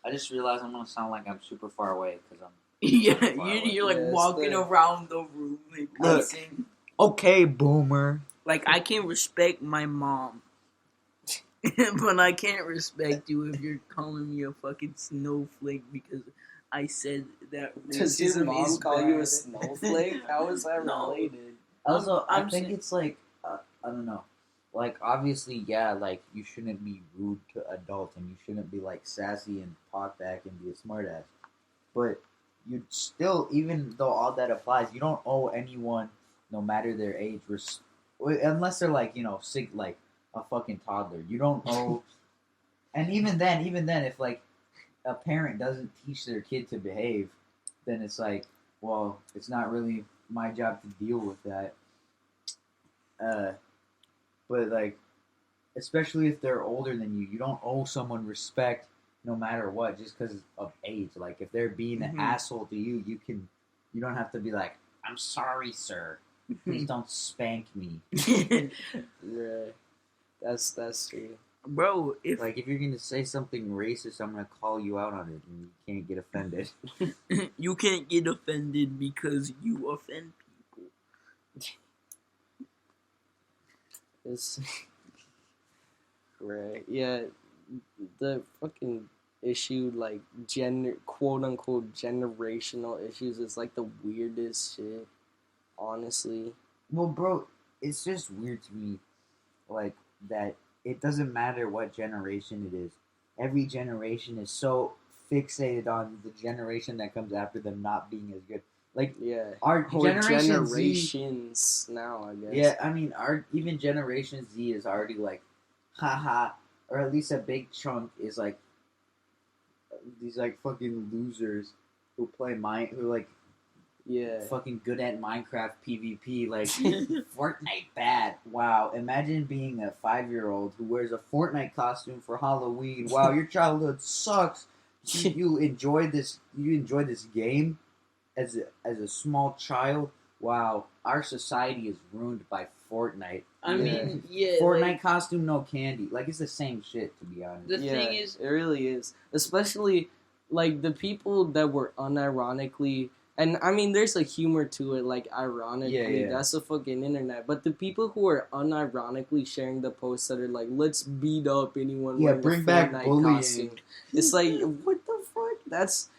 I just realized I'm gonna sound like I'm super far away because I'm. Yeah, far away. you're like Yeah, it's walking the- around the room, like Look. pacing. Okay, boomer. Like I can respect my mom, but I can't respect you if you're calling me a fucking snowflake because I said that Does your racism mom is call bad. you a snowflake? How is that No. related? Also, I I'm think saying- it's like, I don't know. Like, obviously, yeah, like, you shouldn't be rude to adults and you shouldn't be, like, sassy and talk back and be a smartass. But you still, even though all that applies, you don't owe anyone, no matter their age, unless they're, like, you know, sick, like a fucking toddler. You don't owe. And even then, if, like, a parent doesn't teach their kid to behave, then it's like, well, it's not really my job to deal with that. But like, especially if they're older than you, you don't owe someone respect no matter what, just because of age. Like, if they're being an asshole to you, you don't have to be like, I'm sorry, sir. Please don't spank me. Right. That's true. Bro, if Like, if you're gonna say something racist, I'm gonna call you out on it, and you can't get offended. you can't get offended because you offend people. It's right. Yeah. The fucking issue, like quote unquote generational issues, is like the weirdest shit. Honestly. Well, bro, it's just weird to me, like, that it doesn't matter what generation it is. Every generation is so fixated on the generation that comes after them not being as good. Like, Yeah. our Or generation Z, generations now, I guess. yeah, I mean, even Generation Z is already like, haha, or at least a big chunk is like, these like fucking losers who who like Yeah. fucking good at Minecraft PvP, like Fortnite bad. Wow, imagine being a 5-year-old who wears a Fortnite costume for Halloween. Wow, your childhood sucks. You enjoyed this. You enjoyed this game as a small child. Wow, our society is ruined by Fortnite. I mean, yeah. Fortnite like, costume, no candy. Like, it's the same shit, to be honest. the thing is, it really is. Especially like the people that were unironically, and I mean, there's a humor to it, like ironically. Yeah. That's the fucking internet. But the people who are unironically sharing the posts that are like, "Let's beat up anyone wearing bring a back Fortnite bullying." costume," it's like, what the fuck? That's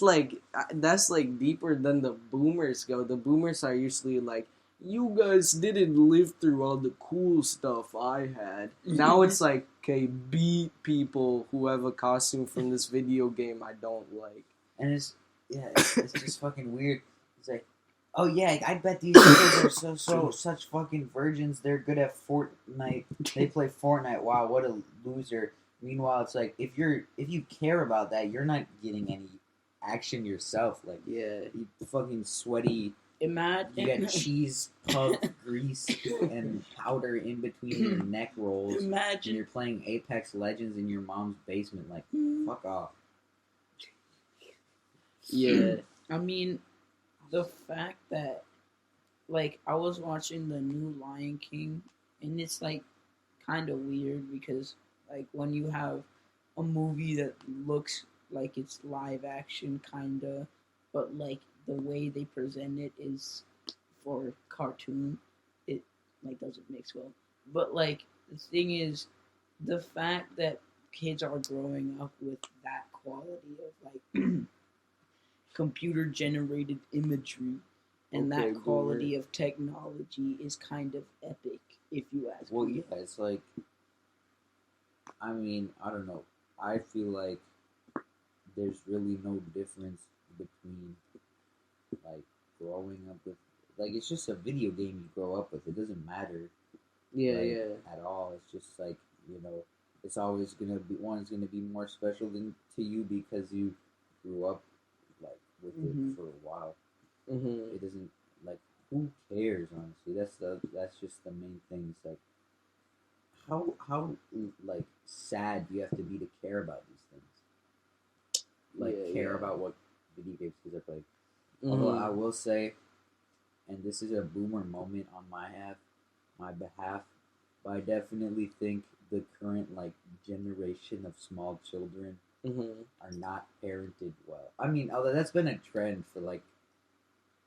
like deeper than the boomers go. The boomers are usually like, you guys didn't live through all the cool stuff I had. Now it's like, okay, beat people who have a costume from this video game I don't like. And it's just fucking weird. It's like, oh yeah, I bet these kids are such fucking virgins. They're good at Fortnite. They play Fortnite. Wow, what a loser. Meanwhile, it's like, if you care about that, you're not getting any action yourself. Like, Yeah. you fucking sweaty. imagine. You got cheese, puff, grease, and powder in between your neck rolls. And Imagine. you're playing Apex Legends in your mom's basement. Like, fuck off. Yeah. I mean, the fact that, like, I was watching the new Lion King, and it's, like, kind of weird because, like, when you have a movie that looks like it's live action, kind of, but, like, the way they present it is for cartoon, it, like, doesn't mix well. But, like, the thing is, the fact that kids are growing up with that quality of, like, computer generated imagery and Okay, that quality of technology is kind of epic, if you ask Well, me. yeah, it's like, I mean, I don't know. I feel like there's really no difference between, like, growing up with, like, it's just a video game you grow up with. It doesn't matter, Yeah, like, yeah. at all. It's just like, you know, it's always gonna be one's gonna be more special than to you because you grew up like with it for a while. It doesn't like who cares honestly. That's just the main thing. It's like how like sad do you have to be to care about these things? Like care about what video games kids are playing. Although I will say, and this is a boomer moment on my behalf, but I definitely think the current like generation of small children are not parented well. I mean, although that's been a trend for like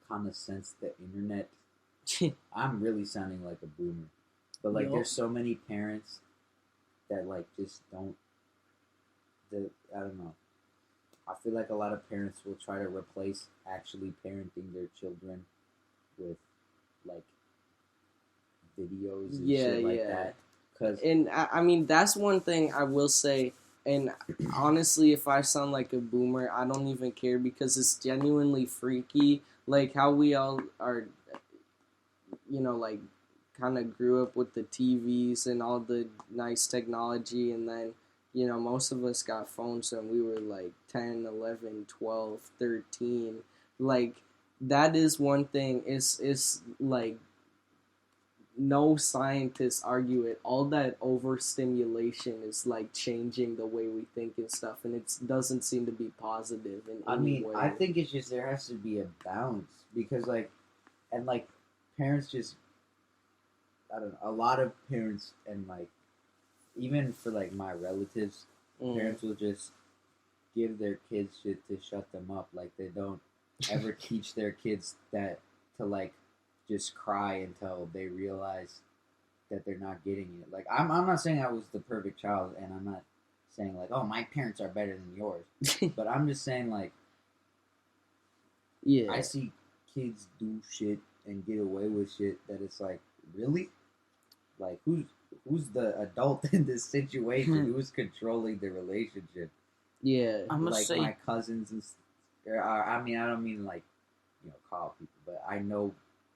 kind of since the internet. I'm really sounding like a boomer, but like there's so many parents that like just don't. I don't know. I feel like a lot of parents will try to replace actually parenting their children with like videos and shit like that. And I mean, that's one thing I will say. And honestly, if I sound like a boomer, I don't even care because it's genuinely freaky. Like how we all are, you know, like kind of grew up with the TVs and all the nice technology. And then, you know, most of us got phones when we were like 10, 11, 12, 13. Like that is one thing. It's like, no scientists argue it. All that overstimulation is like changing the way we think and stuff, and it doesn't seem to be positive in any way. I think it's just there has to be a balance because like, and like, parents just, I don't know, a lot of parents and like, even for like my relatives, parents will just give their kids shit to shut them up. Like they don't ever teach their kids that to like just cry until they realize that they're not getting it. Like I'm not saying I was the perfect child, and I'm not saying like, oh, my parents are better than yours. But I'm just saying like, I see kids do shit and get away with shit that it's like, really? Like who's the adult in this situation? Who's controlling the relationship? I'm gonna like say my cousins and I mean I don't mean like, you know, call people, but I know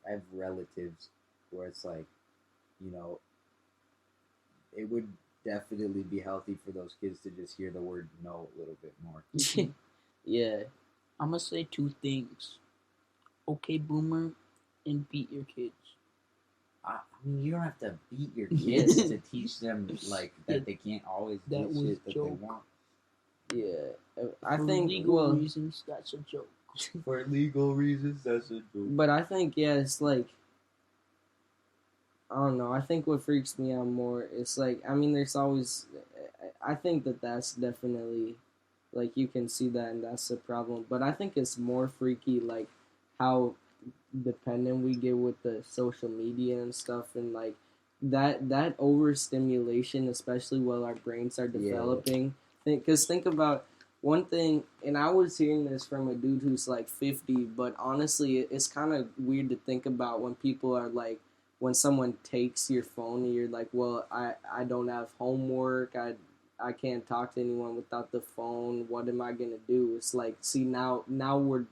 I have relatives where it's like, you know, it would definitely be healthy for those kids to just hear the word no a little bit more. I'm gonna say two things. Okay, boomer, and beat your kids. I mean, you don't have to beat your kids to teach them like that they can't always do shit that they want. I for think legal reasons that's a joke. For legal reasons, that's a joke. But I think it's like, I don't know. I think what freaks me out more is like, I mean, there's always, I think that's definitely, like, you can see that and that's a problem. But I think it's more freaky, like, how dependent we get with the social media and stuff, and like that overstimulation, especially while our brains are developing. Because think about one thing, and I was hearing this from a dude who's like 50, but honestly, it's kind of weird to think about when people are like, when someone takes your phone and you're like, well, I don't have homework, I can't talk to anyone without the phone, what am I going to do? It's like, see, now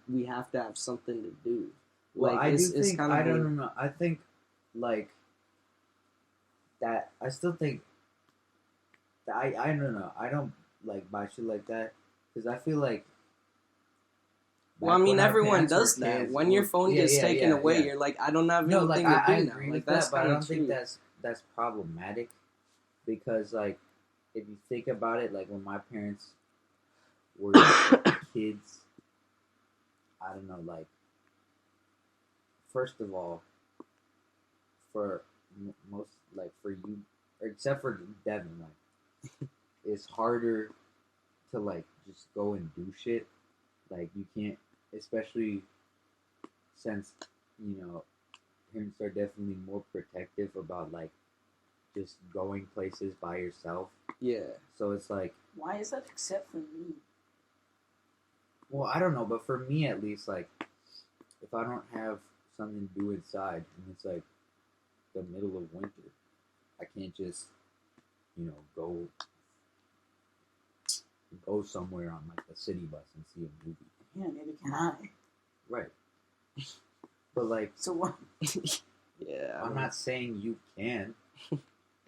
we have to have something to do. Well, like, I it's, do it's think, kind of I don't know, I think, like, that, I still think, that I don't know, I don't, like, buy shit like that, because I feel like, well, I mean, everyone does that. Kids, when your phone gets taken away, you're like, I don't have anything to do now. I agree with that's that, but I don't true. think that's problematic, because, like, if you think about it, like, when my parents were kids, I don't know, like, first of all, for most, like, for you, except for Devin, like, it's harder to, like, just go and do shit. Like, you can't, especially since, you know, parents are definitely more protective about, like, just going places by yourself. Yeah. So it's like... Why is that except for me? Well, I don't know, but for me at least, like, if I don't have something to do inside, and it's like the middle of winter, I can't just, you know, go somewhere on like a city bus and see a movie. Yeah, neither can I. Right. But like, so what? Yeah. I'm not saying you can.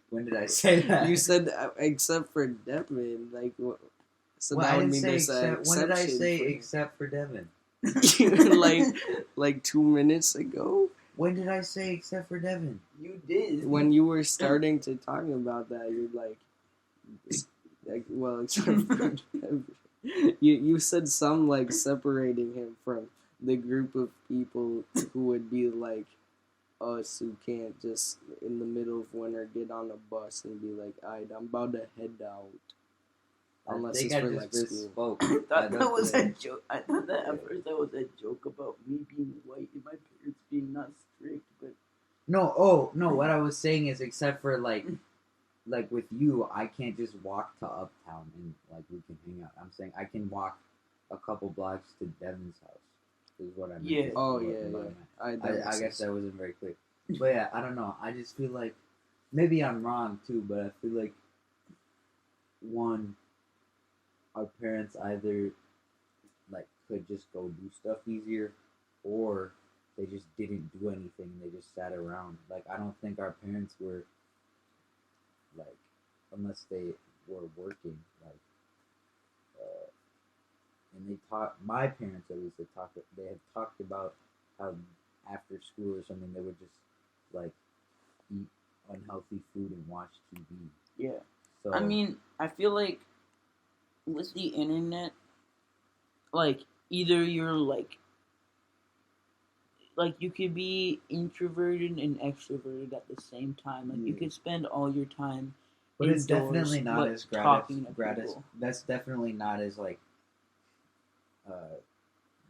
When did I say that? You said except for Devin, like, so Well, that I would didn't mean say there's an except. When did I exception say for him. except for Devin? like 2 minutes ago, When did I say except for Devin? You did. when you were starting to talking about that, you're well, except for Devin. You said some like separating him from the group of people who would be like us, who can't just in the middle of winter get on a bus and be like, "Alright, I'm about to head out." Unless I think it's I for just like school. misspoke. I thought that was a it. joke. I thought that at first that was a joke about me being white and my parents being not strict, but No, no. What I was saying is, except for like with you, I can't just walk to Uptown and like we can hang out. I'm saying I can walk a couple blocks to Devin's house. Is what I meant. Yeah. Oh, what yeah. I meant. That makes I guess sense. that wasn't very clear. But yeah, I don't know. I just feel like maybe I'm wrong too, but I feel like one, our parents either like could just go do stuff easier, or they just didn't do anything. They just sat around. Like I don't think our parents were like, unless they were working, like, and they taught my parents at least. They had talked about how after school or something they would just like eat unhealthy food and watch TV. yeah. So I mean, I feel like with the internet, like either you're like you could be introverted and extroverted at the same time. Like you could spend all your time but it's indoors, definitely not but as talking to gratis. people. That's definitely not as like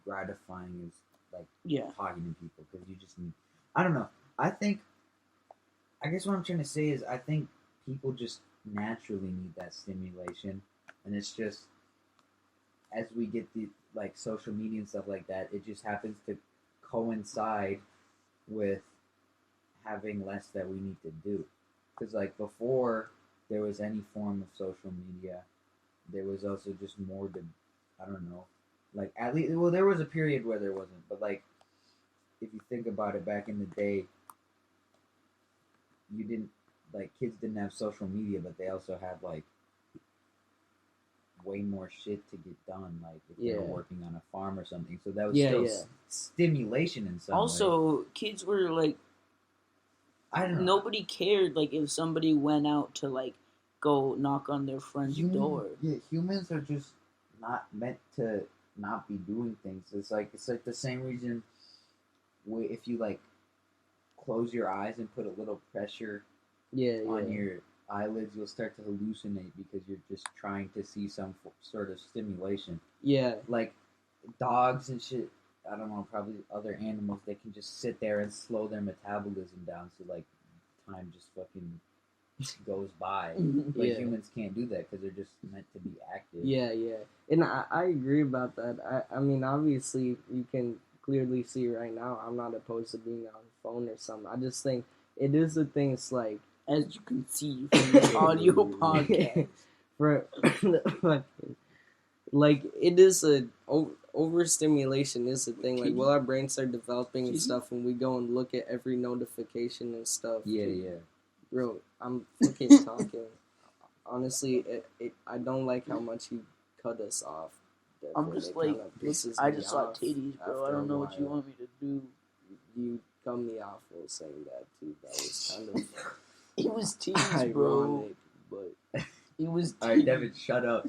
gratifying as like Yeah. talking to people because you just need. I don't know. I guess what I'm trying to say is I think people just naturally need that stimulation, and it's just as we get the like social media and stuff like that, it just happens to coincide with having less that we need to do. Because like before there was any form of social media, there was also just more to, I don't know, like at least well there was a period where there wasn't, but like if you think about it, back in the day, you didn't like kids didn't have social media, but they also had like way more shit to get done, like if they were working on a farm or something. So that was still stimulation in some way. Also, kids were like, I don't know. nobody cared like if somebody went out to like go knock on their friend's door. Yeah, humans are just not meant to not be doing things. It's like the same reason if you like close your eyes and put a little pressure on your eyelids, you'll start to hallucinate because you're just trying to see some sort of stimulation. Yeah. Like dogs and shit, I don't know, probably other animals, they can just sit there and slow their metabolism down so like time just fucking goes by. But humans can't do that because they're just meant to be active. Yeah. And I agree about that. I mean, obviously, you can clearly see right now, I'm not opposed to being on the phone or something. I just think it is a thing, it's like, as you can see from the audio podcast. Like, it is overstimulation is a thing. Like, while our brains start developing and stuff, and we go and look at every notification and stuff. Yeah. Bro, I'm fucking talking. Honestly, I don't like how much you cut us off. I'm just like, I just saw titties, bro. I don't know what you want me to do. You cut me off while saying that, too. That was kind of... It was titties, bro. Ironic, but... It was titties. Alright, Devin, shut up.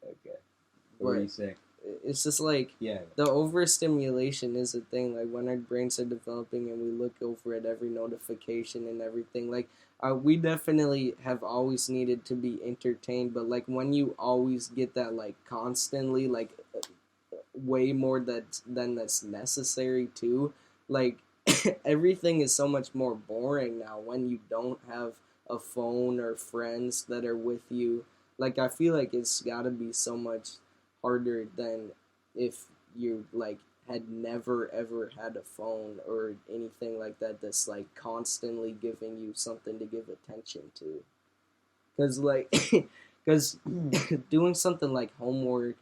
Okay. What were you saying? It's just like, the overstimulation is a thing. Like, when our brains are developing and we look over at every notification and everything, like, we definitely have always needed to be entertained, but, like, when you always get that, like, constantly, like, way more than that's necessary, too, like, everything is so much more boring now when you don't have a phone or friends that are with you. Like, I feel like it's gotta be so much harder than if you like had never ever had a phone or anything like that that's like constantly giving you something to give attention to. Because doing something like homework,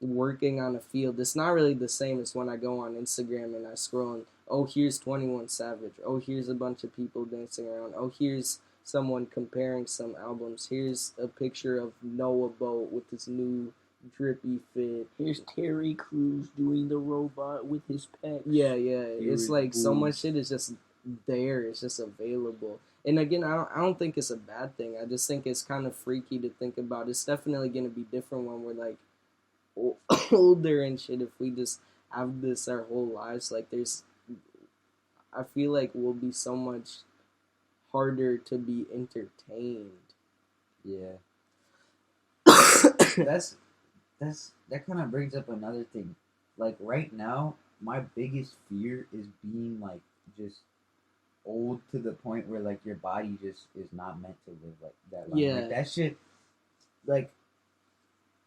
working on a field, it's not really the same as when I go on Instagram and I scroll and oh, here's 21 Savage. Oh, here's a bunch of people dancing around. Oh, here's someone comparing some albums. Here's a picture of Noah Boat with his new drippy fit. Here's Terry Crews doing the robot with his pecs. Yeah. It's like so much shit is just there. It's just available. And again, I don't think it's a bad thing. I just think it's kind of freaky to think about. It's definitely going to be different when we're like older and shit. If we just have this our whole lives, like I feel like we'll be so much harder to be entertained. Yeah. That kind of brings up another thing. Like right now, my biggest fear is being like just old to the point where like your body just is not meant to live like that long. Yeah. Like that shit. Like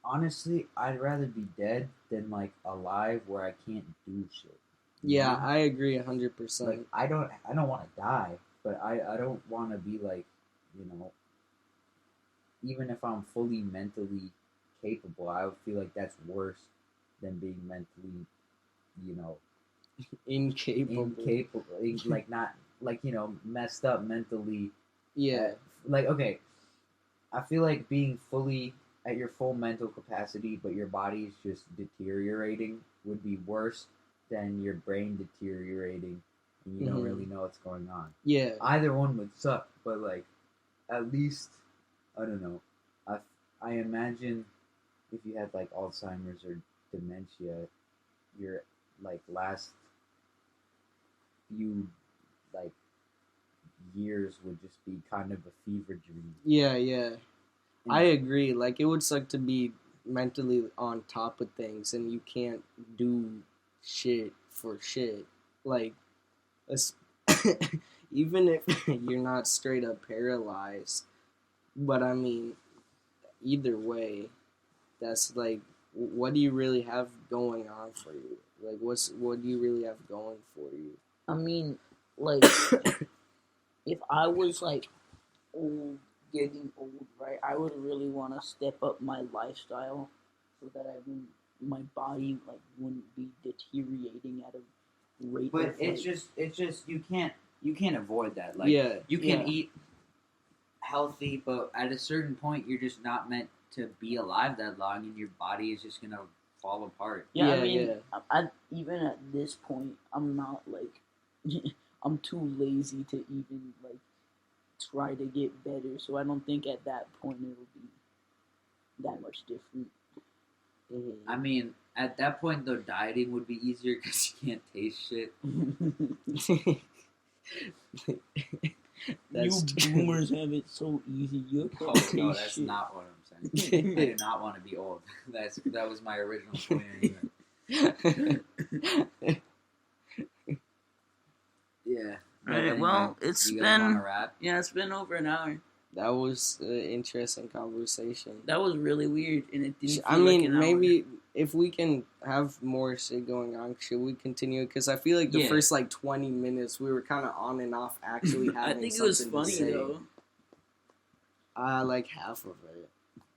honestly, I'd rather be dead than like alive where I can't do shit. Yeah, I agree 100%. Like I don't want to die, but I don't want to be like, even if I'm fully mentally capable, I would feel like that's worse than being mentally, incapable. Like not like messed up mentally. Yeah. Like okay, I feel like being fully at your full mental capacity, but your body is just deteriorating, would be worse than your brain deteriorating and you don't really know what's going on. Yeah. Either one would suck, but like at least I don't know. I imagine if you had like Alzheimer's or dementia, your like last few like years would just be kind of a fever dream. Yeah. I agree. Like it would suck to be mentally on top of things and you can't do shit for shit. Like even if you're not straight up paralyzed, but I mean, either way, that's like, what do you really have going on for you? Like, what do you really have going for you? I mean, like, if I was like getting old, right, I would really want to step up my lifestyle so that my body like wouldn't be deteriorating at a rate. But of, it's just you can't avoid that. Like you can eat healthy, but at a certain point, you're just not meant to be alive that long, and your body is just gonna fall apart. Yeah, I mean, I even at this point, I'm not like, I'm too lazy to even like try to get better. So I don't think at that point it'll be that much different. I mean, at that point, though, dieting would be easier because you can't taste shit. You boomers have it so easy. You can't taste no, that's shit. not what I'm saying. I do not want to be old. That was my original point. Anyway. Yeah. Alright, well, it's been it's been over an hour. That was an interesting conversation. That was really weird, and it didn't. I mean, maybe if we can have more shit going on, should we continue? Because I feel like the first like 20 minutes we were kind of on and off actually having. I think it was funny though. I like half of it.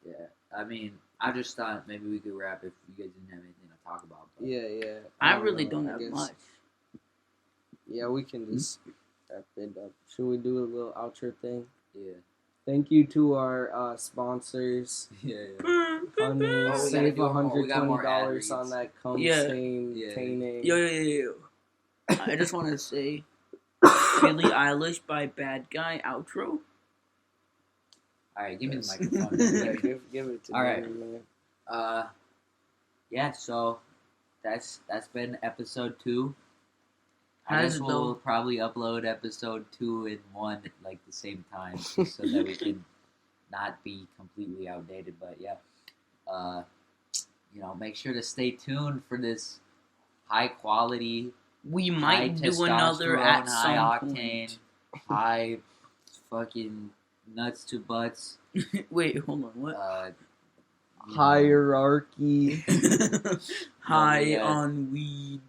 Yeah, I mean, I just thought maybe we could wrap if you guys didn't have anything to talk about. But. Yeah. I really don't have much. Yeah, we can just wrap it up. Should we do a little outro thing? Yeah. Thank you to our sponsors. Yeah. Honey, save $120 on that cum stain painting. Yo. I just want to say, Billie Eilish by Bad Guy outro. Alright, give me the microphone. give it to me. Alright. Yeah, so that's been episode 2. I guess we'll probably upload episode 2 and 1 at like the same time, just so that we can not be completely outdated. But yeah, make sure to stay tuned for this high quality. We might do another at high some octane, point. high fucking nuts to butts. Wait, hold on. What? Hierarchy. High on weed.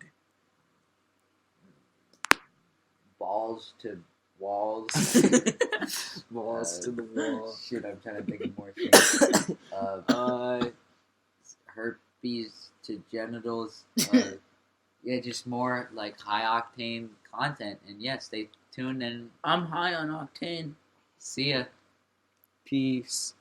Balls to walls. Balls to the wall. Shit, I'm trying to think of more things. Herpes to genitals. Yeah, just more like high octane content. And yeah, stay tuned and I'm high on octane. see ya. Peace.